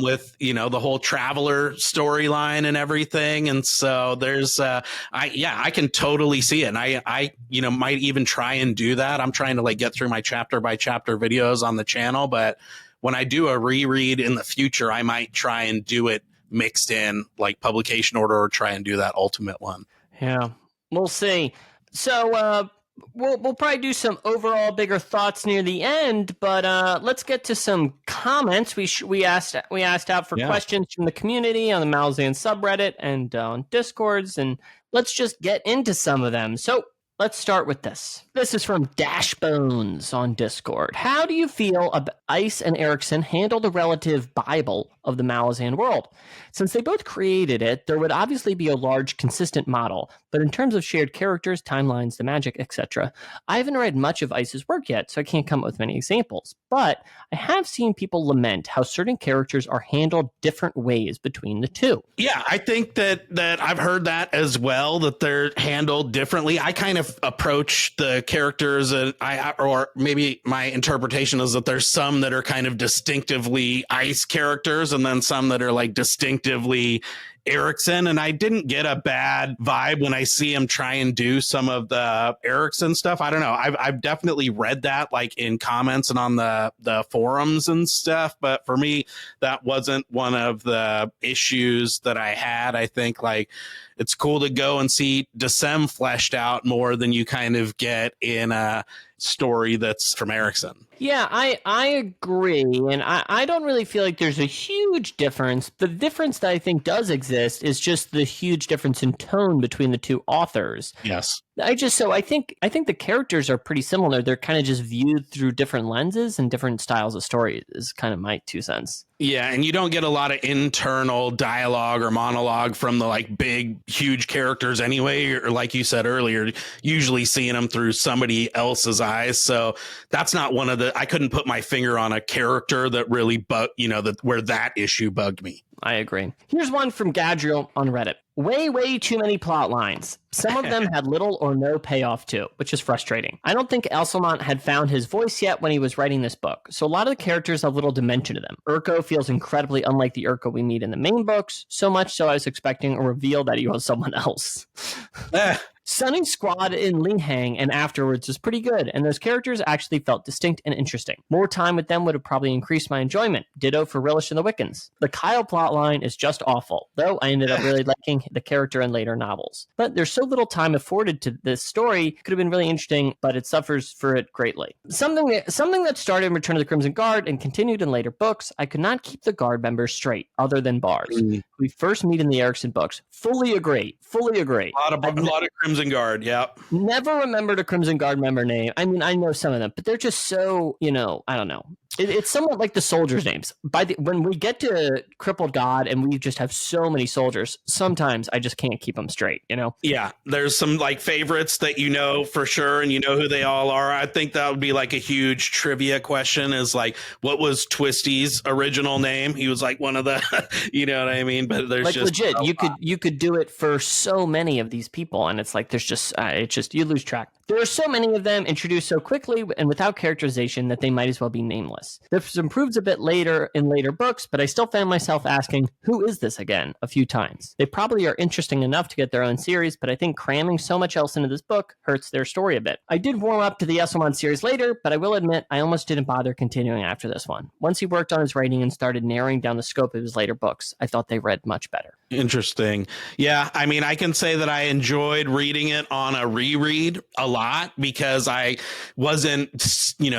with, the whole Traveler storyline and everything. And so there's I can totally see it. And I might even try and do that. I'm trying to like get through my chapter by chapter videos on the channel, but when I do a reread in the future, I might try and do it mixed in like publication order or try and do that ultimate one. Yeah, we'll see. So we'll probably do some overall bigger thoughts near the end, but let's get to some comments. We asked out for questions from the community on the Malazan subreddit and on Discords, and let's just get into some of them. So let's start with this. This is from Dashbones on Discord. How do you feel Ice and Erickson handle the relative Bible of the Malazan world? Since they both created it, there would obviously be a large, consistent model. But in terms of shared characters, timelines, the magic, etc., I haven't read much of Ice's work yet, so I can't come up with many examples. But I have seen people lament how certain characters are handled different ways between the two. Yeah, I think that I've heard that as well, that they're handled differently. I kind of approach the characters, or maybe my interpretation is that there's some that are kind of distinctively Ice characters and then some that are like distinctively Erickson, and I didn't get a bad vibe when I see him try and do some of the Erickson stuff. I don't know. I've definitely read that like in comments and on the forums and stuff, but for me, that wasn't one of the issues that I had. I think like it's cool to go and see Decem fleshed out more than you kind of get in a story that's from Erickson. Yeah, I agree. And I don't really feel like there's a huge difference. The difference that I think does exist is just the huge difference in tone between the two authors. Yes. I think the characters are pretty similar. They're kind of just viewed through different lenses and different styles of story is kind of my 2 cents. Yeah, and you don't get a lot of internal dialogue or monologue from the like big, huge characters anyway, or like you said earlier, usually seeing them through somebody else's eyes. So that's not one of the, I couldn't put my finger on a character that really where that issue bugged me. I agree. Here's one from Gadriel on Reddit. Way too many plot lines. Some of them had little or no payoff to, which is frustrating. I don't think Elsamont had found his voice yet when he was writing this book, so a lot of the characters have little dimension to them. Urko feels incredibly unlike the Urko we meet in the main books, so much so I was expecting a reveal that he was someone else. Sunning Squad in Linhang and afterwards was pretty good, and those characters actually felt distinct and interesting. More time with them would have probably increased my enjoyment. Ditto for Relish and the Wiccans. The Kyle plotline is just awful, though I ended up really liking the character in later novels. But there's so little time afforded to this story, could have been really interesting, but it suffers for it greatly. Something that started in Return of the Crimson Guard and continued in later books, I could not keep the Guard members straight, other than Bars. We first meet in the Erickson books. Fully agree. A lot of Crimson Crimson Guard. Yep. Never remembered a Crimson Guard member name. I mean, I know some of them, but they're just so, I don't know. It's somewhat like the soldiers' names. When we get to Crippled God and we just have so many soldiers, sometimes I just can't keep them straight, Yeah, there's some like favorites that you know for sure, and you know who they all are. I think that would be like a huge trivia question is like, what was Twisty's original name? He was like one of the, you know what I mean? But there's like just legit, you could do it for so many of these people, and it's like there's just you lose track. There are so many of them introduced so quickly and without characterization that they might as well be nameless. This improves a bit later in later books, but I still found myself asking, who is this again, a few times. They probably are interesting enough to get their own series, but I think cramming so much else into this book hurts their story a bit. I did warm up to the Esselmon series later, but I will admit I almost didn't bother continuing after this one. Once he worked on his writing and started narrowing down the scope of his later books, I thought they read much better. Interesting. Yeah, I mean, I can say that I enjoyed reading it on a reread a lot because I wasn't,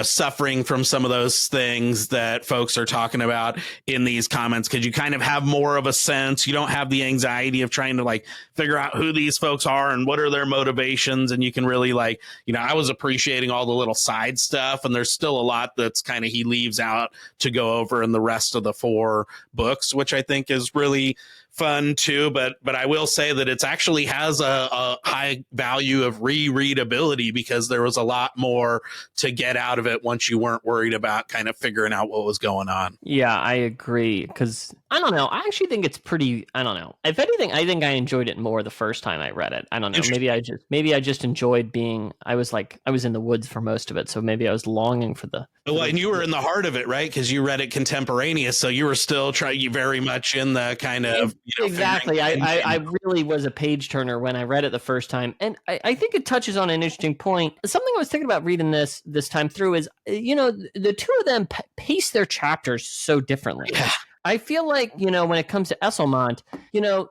suffering from some of those things that folks are talking about in these comments, because you kind of have more of a sense. You don't have the anxiety of trying to like figure out who these folks are and what are their motivations. And you can really like, I was appreciating all the little side stuff, and there's still a lot that's kind of he leaves out to go over in the rest of the 4 books, which I think is really fun too, but I will say that it's actually has a high value of rereadability because there was a lot more to get out of it once you weren't worried about kind of figuring out what was going on. Yeah, I agree, because I don't know. I actually think it's pretty. I don't know. If anything, I think I enjoyed it more the first time I read it. I don't know. Maybe I just enjoyed being. I was in the woods for most of it, so maybe I was longing for the. Well, and you were in the heart of it, right? Because you read it contemporaneous, so you were still you very much in the kind of exactly. I really was a page turner when I read it the first time, and I think it touches on an interesting point. Something I was thinking about reading this time through is, the two of them pace their chapters so differently. Yeah. I feel like, when it comes to Esselmont,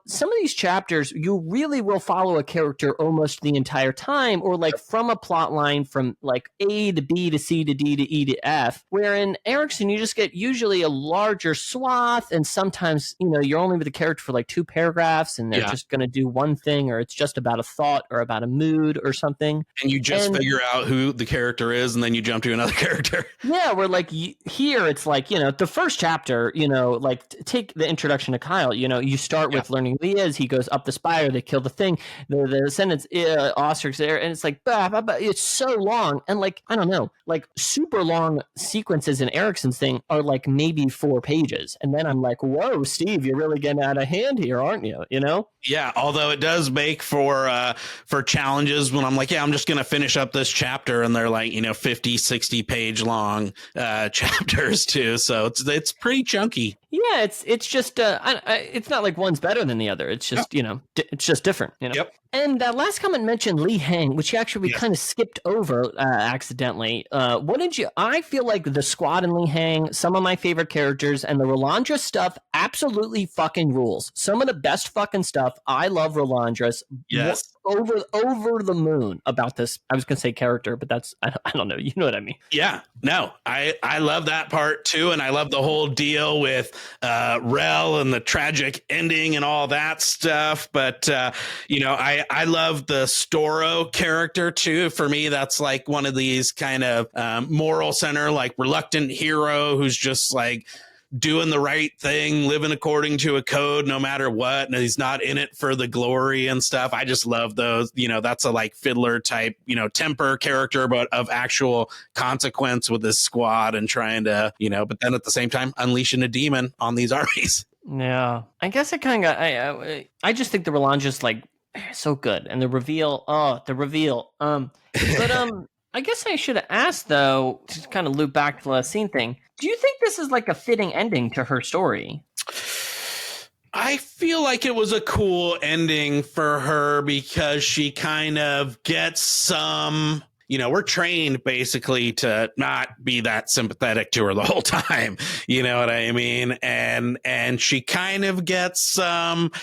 some of these chapters, you really will follow a character almost the entire time, or like from a plot line from like A to B to C to D to E to F, where in Erikson, you just get usually a larger swath, and sometimes, you're only with the character for like 2 paragraphs, and they're just going to do one thing, or it's just about a thought or about a mood or something. And you just figure out who the character is, and then you jump to another character. Yeah, where like here, it's like, the first chapter, like take the introduction to Kyle, you start with learning who he is. He goes up the spire, they kill the thing, the descendants, Ostric's there, and it's like it's so long, and like I don't know, like super long sequences in Erikson's thing are like maybe 4 pages, and then I'm like, whoa, Steve, you're really getting out of hand here, aren't you? Yeah, although it does make for challenges when I'm like, I'm just going to finish up this chapter, and they're like, 50, 60 page long chapters too. So it's pretty chunky. Yeah, it's just it's not like one's better than the other. It's just it's just different. Yep. And that last comment mentioned Li Hang, which actually we kind of skipped over accidentally. What did you? I feel like the squad and Li Hang, some of my favorite characters, and the Rolandra stuff absolutely fucking rules. Some of the best fucking stuff. I love Rolandra's. Yes. Over the moon about this. I was gonna say character, but that's I don't know. You know what I mean? Yeah. No, I love that part too, and I love the whole deal with Rel and the tragic ending and all that stuff. But I love the Storo character too. For me, that's like one of these kind of moral center, like reluctant hero who's just like doing the right thing, living according to a code no matter what, and he's not in it for the glory and stuff. I just love those. That's a like Fiddler type, temper character, but of actual consequence with this squad and trying to, but then at the same time unleashing a demon on these armies. Yeah, I guess it kind of I just think the Rolandra's like so good, and the reveal. But I guess I should have asked, though, to kind of loop back to the Laseen thing. Do you think this is like a fitting ending to her story? I feel like it was a cool ending for her because she kind of gets some, we're trained basically to not be that sympathetic to her the whole time. You know what I mean? And she kind of gets some...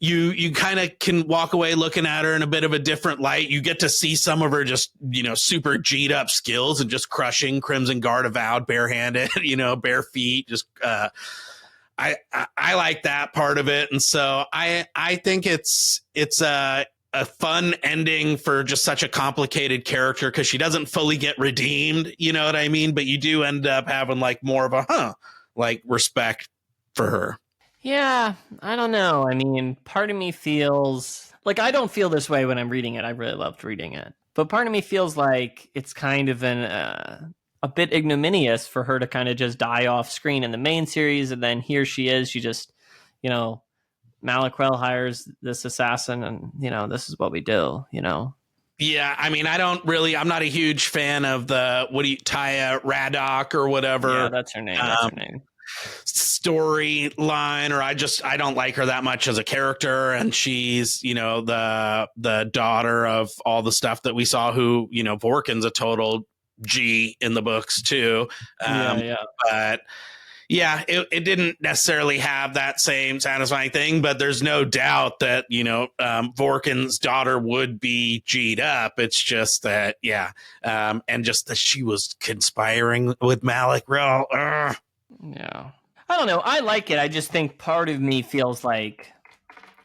You kind of can walk away looking at her in a bit of a different light. You get to see some of her just, super G'd up skills and just crushing Crimson Guard Avowed barehanded, bare feet. Just I like that part of it. And so I think it's a fun ending for just such a complicated character, because she doesn't fully get redeemed, you know what I mean? But you do end up having like more of a like respect for her. Yeah, I don't know. I mean, part of me feels like I don't feel this way when I'm reading it. I really loved reading it. But part of me feels like it's kind of a bit ignominious for her to kind of just die off screen in the main series. And then here she is. She just, Malacrel hires this assassin and, this is what we do, Yeah, I mean, I'm not a huge fan of the, Taya Radok or whatever. Yeah, that's her name. That's her name. Storyline, or I don't like her that much as a character, and she's the daughter of all the stuff that we saw, who Vorkin's a total G in the books too. But yeah, it didn't necessarily have that same satisfying thing, but there's no doubt that Vorkin's daughter would be G'd up. It's just that and just that she was conspiring with Malacrel. Yeah. I don't know. I like it. I just think part of me feels like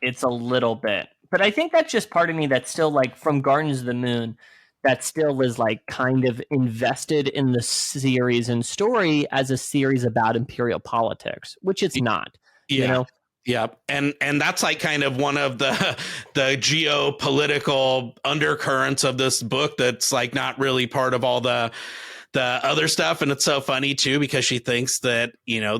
it's a little bit. But I think that's just part of me that's still like from Gardens of the Moon that still is like kind of invested in the series and story as a series about imperial politics, which it's not. Yeah. Yeah. And that's like kind of one of the geopolitical undercurrents of this book that's like not really part of all the other stuff. And it's so funny too, because she thinks that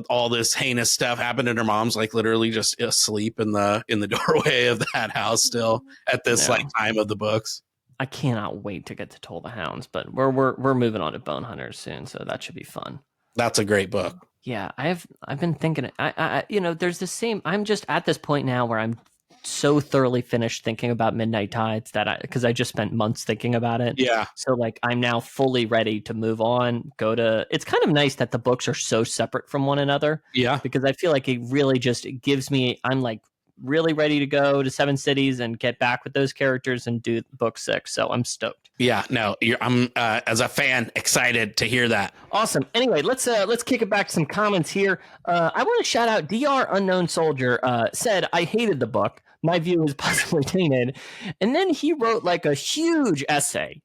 all this heinous stuff happened and her mom's like literally just asleep in the doorway of that house still at this like time of the books. I cannot wait to get to Toll the Hounds, but we're moving on to Bone Hunters soon, so that should be fun. That's a great book. Yeah, I've been thinking, there's the same. I'm just at this point now where I'm so thoroughly finished thinking about Midnight Tides because I just spent months thinking about it. Yeah. So like I'm now fully ready to move on. It's kind of nice that the books are so separate from one another. Yeah. Because I feel like it really just gives me. I'm like really ready to go to Seven Cities and get back with those characters and do book 6. So I'm stoked. Yeah, no, I'm as a fan excited to hear that. Awesome. Anyway, let's kick it back to some comments here. I want to shout out Dr. Unknown Soldier. Said I hated the book. My view is possibly tainted. And then he wrote like a huge essay,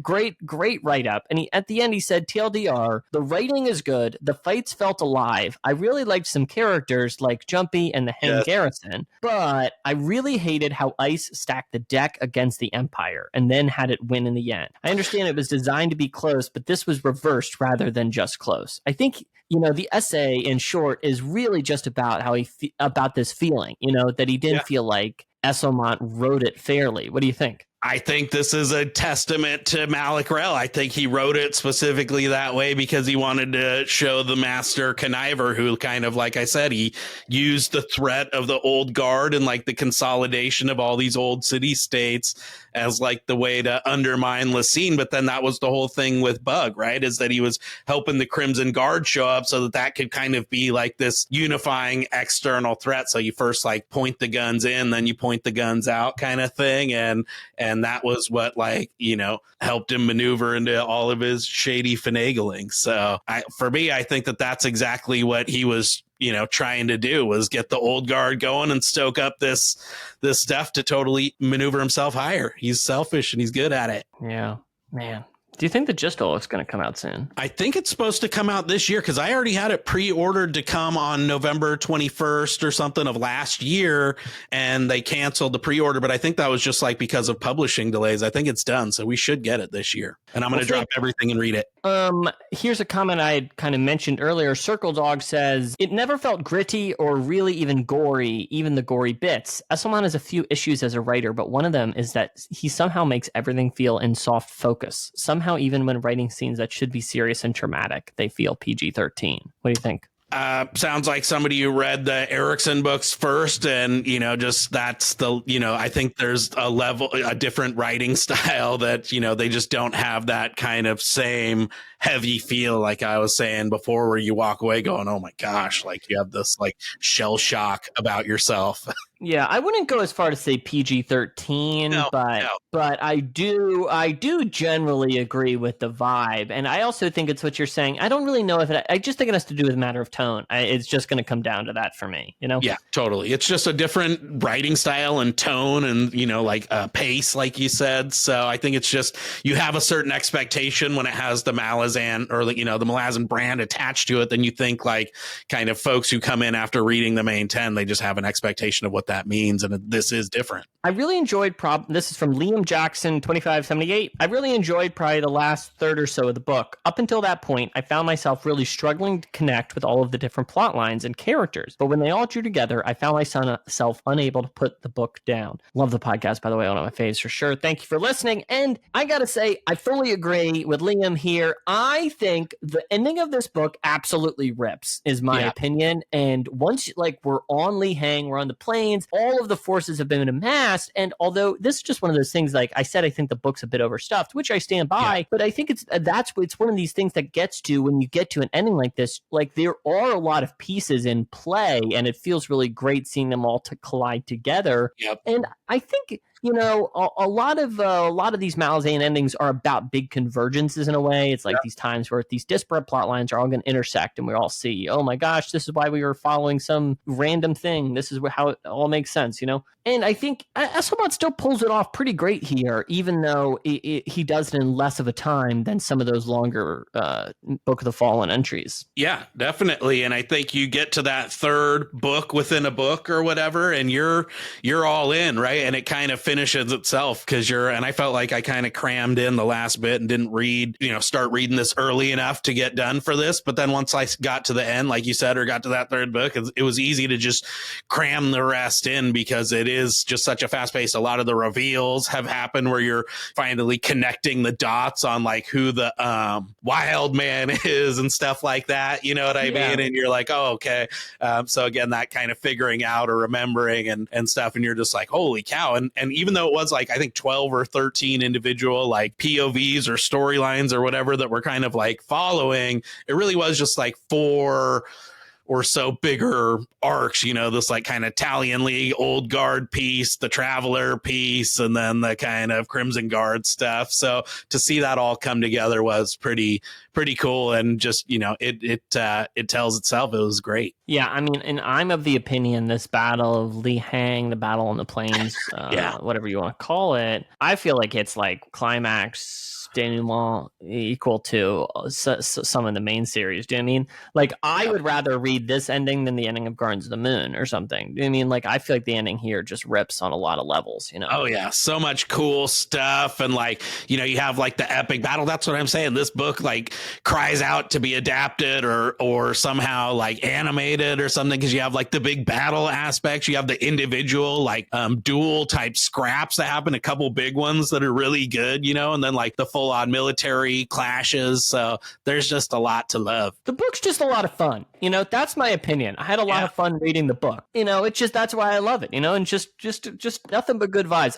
great write-up. And at the end he said, TLDR, the writing is good. The fights felt alive. I really liked some characters like Jumpy and the Hen Garrison, but I really hated how ICE stacked the deck against the Empire and then had it win in the end. I understand it was designed to be close, but this was reversed rather than just close. I think the essay, in short, is really just about how about this feeling, that he didn't feel like Esselmont wrote it fairly. What do you think? I think this is a testament to Malacrel. I think he wrote it specifically that way because he wanted to show the master conniver, who kind of, like I said, he used the threat of the old guard and like the consolidation of all these old city states as like the way to undermine Laseen. But then that was the whole thing with Bug, right? Is that he was helping the Crimson Guard show up so that could kind of be like this unifying external threat. So you first like point the guns in, then you point the guns out kind of thing. And that was what helped him maneuver into all of his shady finagling. So for me, I think that that's exactly what he was, trying to do, was get the old guard going and stoke up this stuff to totally maneuver himself higher. He's selfish and he's good at it. Yeah, man. Do you think the Gistle is going to come out soon? I think it's supposed to come out this year because I already had it pre-ordered to come on November 21st or something of last year, and they canceled the pre-order. But I think that was just like because of publishing delays. I think it's done, so we should get it this year. And I'm going to drop everything and read it. Here's a comment I had kind of mentioned earlier. Circle Dog says, it never felt gritty or really even gory, even the gory bits. Esselmont has a few issues as a writer, but one of them is that he somehow makes everything feel in soft focus. Somehow, even when writing scenes that should be serious and traumatic, they feel PG-13. What do you think? Sounds like somebody who read the Erickson books first, and just that's the I think there's a different writing style that they just don't have that kind of same heavy feel, like I was saying before, where you walk away going, oh my gosh, like you have this like shell shock about yourself. Yeah, I wouldn't go as far to say PG-13, No, no. but I do generally agree with the vibe, and I also think it's what you're saying. I don't really know if I just think it has to do with a matter of tone. It's just going to come down to that for me, you know? Yeah, totally. It's just a different writing style and tone and, like pace, like you said. So I think it's just you have a certain expectation when it has the Malazan or, the Malazan brand attached to it. Then you think like kind of folks who come in after reading the main 10, they just have an expectation of what that means. And this is different. I really enjoyed this is from Liam Jackson, 2578. I really enjoyed probably the last third or so of the book. Up until that point, I found myself really struggling to connect with all of the different plot lines and characters. But when they all drew together, I found myself unable to put the book down. Love the podcast, by the way, one of my faves for sure. Thank you for listening. And I gotta say, I fully agree with Liam here. I think the ending of this book absolutely rips, is my opinion. And once we're on Lehang, we're on the plains, all of the forces have been amassed. And although this is just one of those things, like I said, I think the book's a bit overstuffed, which I stand by, but I think it's one of these things that gets to when you get to an ending like this, like there are a lot of pieces in play and it feels really great seeing them all to collide together. Yep. And I think, a lot of these Malazan endings are about big convergences in a way. It's like these times where these disparate plot lines are all going to intersect and we all see, oh my gosh, this is why we were following some random thing. This is how it all makes sense, And I think Esselmont still pulls it off pretty great here, even though he does it in less of a time than some of those longer Book of the Fallen entries. Yeah, definitely. And I think you get to that third book within a book or whatever, and you're all in, right? And it kind of finishes itself and I felt like I kind of crammed in the last bit and didn't start reading this early enough to get done for this. But then once I got to the end, like you said, or got to that third book, it was easy to just cram the rest in because it is just such a fast pace. A lot of the reveals have happened where you're finally connecting the dots on like who the wild man is and stuff like that. You know what I mean? And you're like, oh, okay. So again, that kind of figuring out or remembering and stuff. And you're just like, holy cow. And even though it was like, I think 12 or 13 individual like POVs or storylines or whatever that we're kind of like following, it really was just like 4 or so bigger arcs, this like kind of Italian League old guard piece, the Traveler piece, and then the kind of Crimson Guard stuff. So to see that all come together was pretty cool. And just, it tells itself. It was great. Yeah. I mean, and I'm of the opinion this battle of Lehang, the battle on the plains, whatever you want to call it, I feel like it's like climax denouement equal to some of the main series. Do you know what I mean? Like, I would rather read this ending than the ending of Gardens of the Moon or something. Do you know what I mean? Like, I feel like the ending here just rips on a lot of levels, Oh, yeah. So much cool stuff. And like, you have like the epic battle. That's what I'm saying. This book like cries out to be adapted or somehow like animated or something, because you have like the big battle aspects. You have the individual like duel type scraps that happen, a couple big ones that are really good, and then like the full-on military clashes. So there's just a lot to love. The book's just a lot of fun. That's my opinion. I had a lot of fun reading the book. It's just, that's why I love it, and just nothing but good vibes.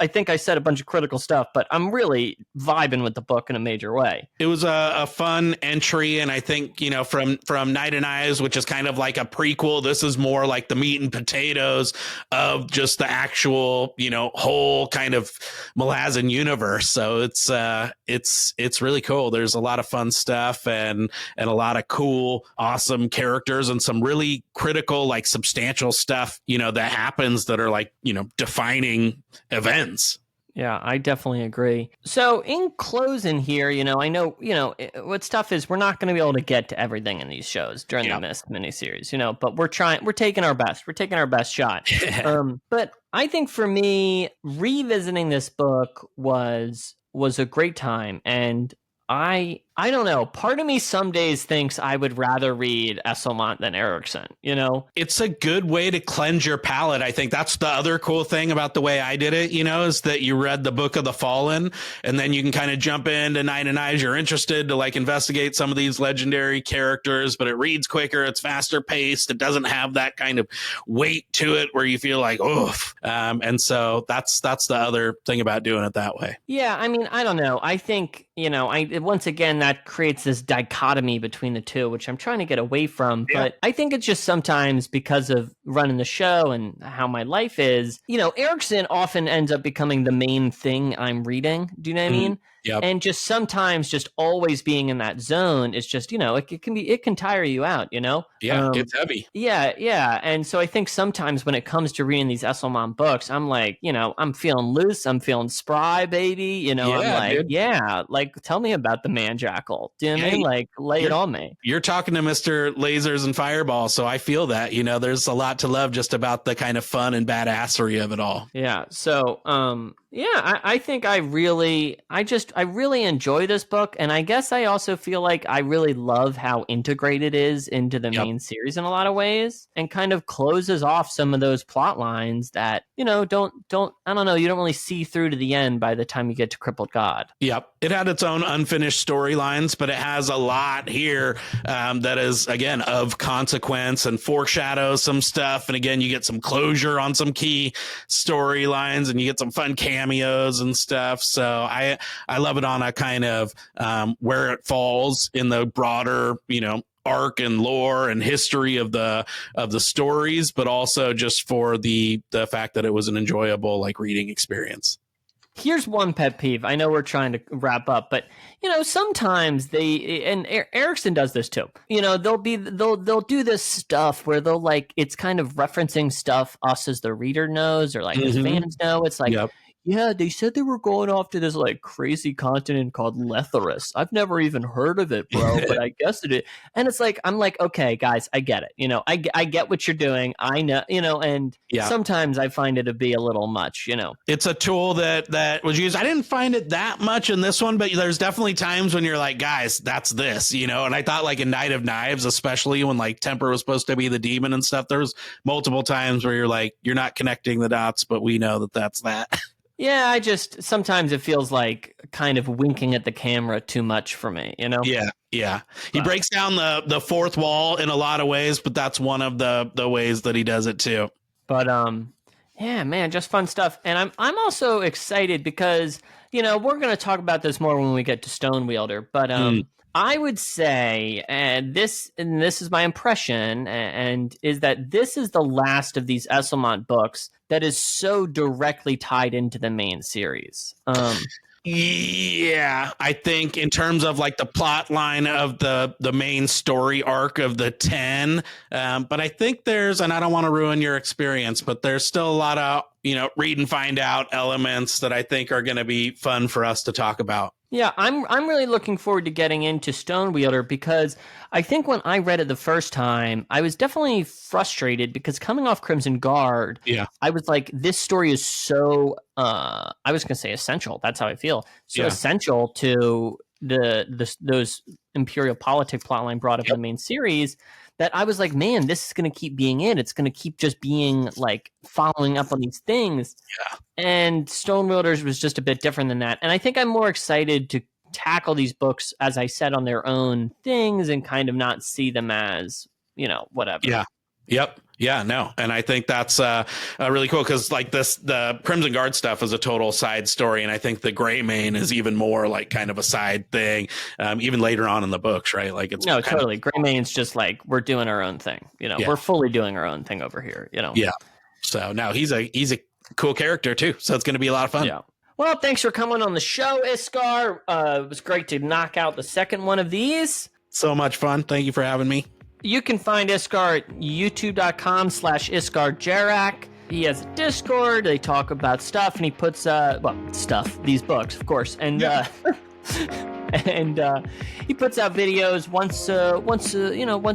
I think I said a bunch of critical stuff, but I'm really vibing with the book in a major way. It was a fun entry. And I think, from Night and Eyes, which is kind of like a prequel, this is more like the meat and potatoes of just the actual, whole kind of Malazan universe. So it's really cool. There's a lot of fun stuff and a lot of cool, awesome characters and some really critical, like substantial stuff, that happens that are like, defining events. Yeah, I definitely agree. So in closing here, I know, what's tough is we're not going to be able to get to everything in these shows during the Mist miniseries, but we're taking our best. We're taking our best shot. But I think for me, revisiting this book was a great time. And I don't know. Part of me some days thinks I would rather read Esselmont than Erickson, It's a good way to cleanse your palate. I think that's the other cool thing about the way I did it, is that you read the Book of the Fallen and then you can kind of jump into Night and Eyes. You're interested to like investigate some of these legendary characters, but it reads quicker. It's faster paced. It doesn't have that kind of weight to it where you feel like, oof. And so that's the other thing about doing it that way. Yeah. I mean, I don't know. I think, once again, that creates this dichotomy between the two, which I'm trying to get away from. But I think it's just sometimes because of running the show and how my life is, Erickson often ends up becoming the main thing I'm reading. Do you know what I mean? Yep. And just sometimes just always being in that zone is just, it can tire you out, Yeah, it's heavy. Yeah. And so I think sometimes when it comes to reading these Esselman books, I'm like, I'm feeling loose. I'm feeling spry, baby. I'm like, dude. Like, tell me about the man jackal. Do you know what I mean? Like, lay it on me. You're talking to Mr. Lasers and Fireballs, so I feel that, there's a lot to love just about the kind of fun and badassery of it all. Yeah. So, I think I really enjoy this book. And I guess I also feel like I really love how integrated it is into the main series in a lot of ways, and kind of closes off some of those plot lines that, you don't really see through to the end by the time you get to Crippled God. Yep. It had its own unfinished storylines, but it has a lot here that is, again, of consequence and foreshadows some stuff. And again, you get some closure on some key storylines, and you get some fun cameos and stuff. So I love it on a kind of where it falls in the broader, arc and lore and history of the stories, but also just for the fact that it was an enjoyable reading experience. Here's one pet peeve. I know we're trying to wrap up, but sometimes Erickson does this too. They'll do this stuff where they'll it's kind of referencing stuff us as the reader knows, or as fans know. It's like, yeah, they said they were going off to this crazy continent called Letherus. I've never even heard of it, bro, but I guess it is. And it's like, I'm like, okay, guys, I get it. I get what you're doing. I know, and sometimes I find it to be a little much, It's a tool that was used. I didn't find it that much in this one, but there's definitely times when you're like, guys, that's this, and I thought in Night of Knives, especially when Temper was supposed to be the demon and stuff, there was multiple times where you're like, you're not connecting the dots, but we know that that's that. Yeah, sometimes it feels like kind of winking at the camera too much for me, Yeah. He breaks down the fourth wall in a lot of ways, but that's one of the ways that he does it too. But yeah, man, just fun stuff. And I'm also excited because, we're going to talk about this more when we get to Stonewielder, but I would say, and this is my impression, and is that this is the last of these Esselman books that is so directly tied into the main series. Yeah, I think in terms of the plot line of the main story arc of the 10, but I think and I don't want to ruin your experience, but there's still a lot of, read and find out elements that I think are going to be fun for us to talk about. Yeah, I'm really looking forward to getting into Stonewielder, because I think when I read it the first time, I was definitely frustrated because coming off Crimson Guard, I was like, this story is so, I was going to say essential. That's how I feel. So essential to those Imperial politic plotline brought up in the main series, that I was like, man, this is going to keep being it. It's going to keep just being following up on these things. Yeah. And Stonewielder's was just a bit different than that. And I think I'm more excited to tackle these books, as I said, on their own things and kind of not see them as, whatever. Yeah. Yep. Yeah, no. And I think that's really cool, because the Crimson Guard stuff is a total side story. And I think the Greymane is even more kind of a side thing, even later on in the books, right? It's totally. Greymane's just we're doing our own thing. We're fully doing our own thing over here, Yeah. So now he's a cool character too. So it's going to be a lot of fun. Yeah. Well, thanks for coming on the show, Iskar. It was great to knock out the second one of these. So much fun. Thank you for having me. You can find Iskar at youtube.com/ISKAR JARAK. He has a Discord. They talk about stuff, and he puts these books, of course, and and he puts out videos once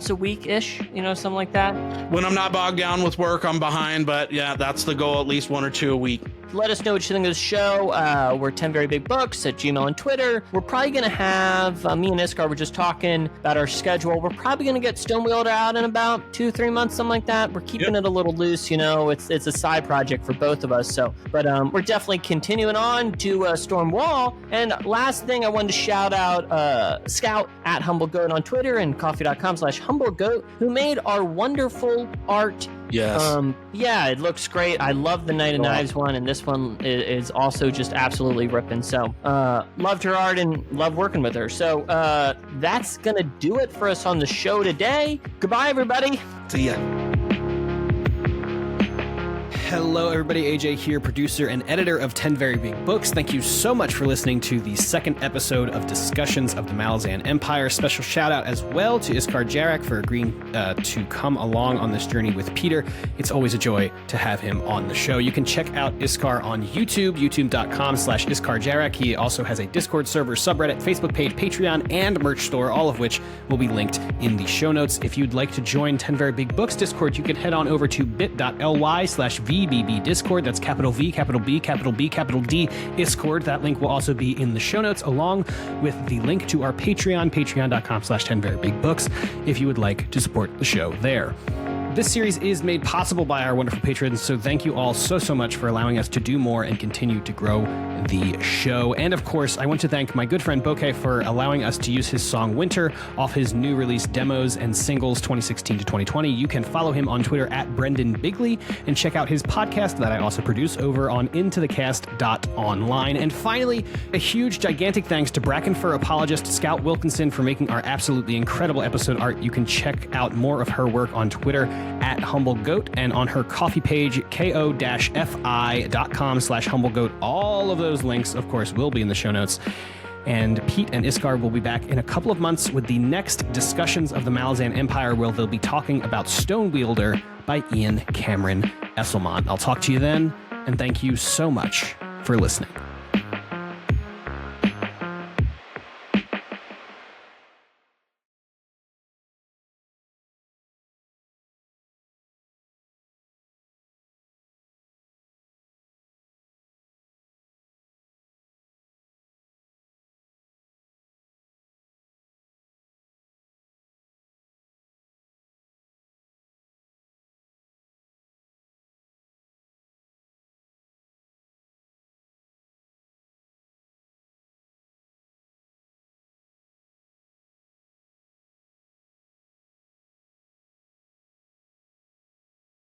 a week ish, something like that. When I'm not bogged down with work, I'm behind, but yeah, that's the goal, at least 1 or 2 a week. Let us know what you think of the show. We're 10 Very Big Books at Gmail and Twitter. We're probably going to have, me and Iskar were just talking about our schedule. We're probably going to get Stonewielder out in about 2-3 months, something like that. We're keeping it a little loose, it's a side project for both of us. So, but we're definitely continuing on to Storm Wall. And last thing, I wanted to shout out Scout at HumbleGoat on Twitter and coffee.com/HumbleGoat, who made our wonderful art Yes. Yeah, it looks great. I love the Knight of Knives one, and this one is also just absolutely ripping. So, loved her art and love working with her. So, that's gonna do it for us on the show today. Goodbye, everybody. See ya. Hello, everybody. AJ here, producer and editor of 10 Very Big Books. Thank you so much for listening to the second episode of Discussions of the Malazan Empire. Special shout out as well to ISKAR JARAK for agreeing to come along on this journey with Peter. It's always a joy to have him on the show. You can check out ISKAR on YouTube, youtube.com/ISKAR JARAK. He also has a Discord server, subreddit, Facebook page, Patreon, and merch store, all of which will be linked in the show notes. If you'd like to join 10 Very Big Books Discord, you can head on over to bit.ly/VBB Discord. That's capital V, capital B, capital B, capital D, Discord. That link will also be in the show notes, along with the link to our Patreon, patreon.com/10 Very Big Books, if you would like to support the show there. This series is made possible by our wonderful patrons, so thank you all so much for allowing us to do more and continue to grow the show. And of course, I want to thank my good friend Boqeh for allowing us to use his song Winter off his new release demos and singles 2016 to 2020. You can follow him on Twitter at Brendan Bigley and check out his podcast that I also produce over on intothecast.online. And finally, a huge, gigantic thanks to Brackenfur apologist Scout Wilkinson for making our absolutely incredible episode art. You can check out more of her work on Twitter at HumbleGoat and on her Kofi page, ko-fi.com/HumbleGoat. All of those links, of course, will be in the show notes. And Pete and ISKAR will be back in a couple of months with the next Discussions of the Malazan Empire, where they'll be talking about Stonewielder by Ian Cameron Esselmont. I'll talk to you then, and thank you so much for listening.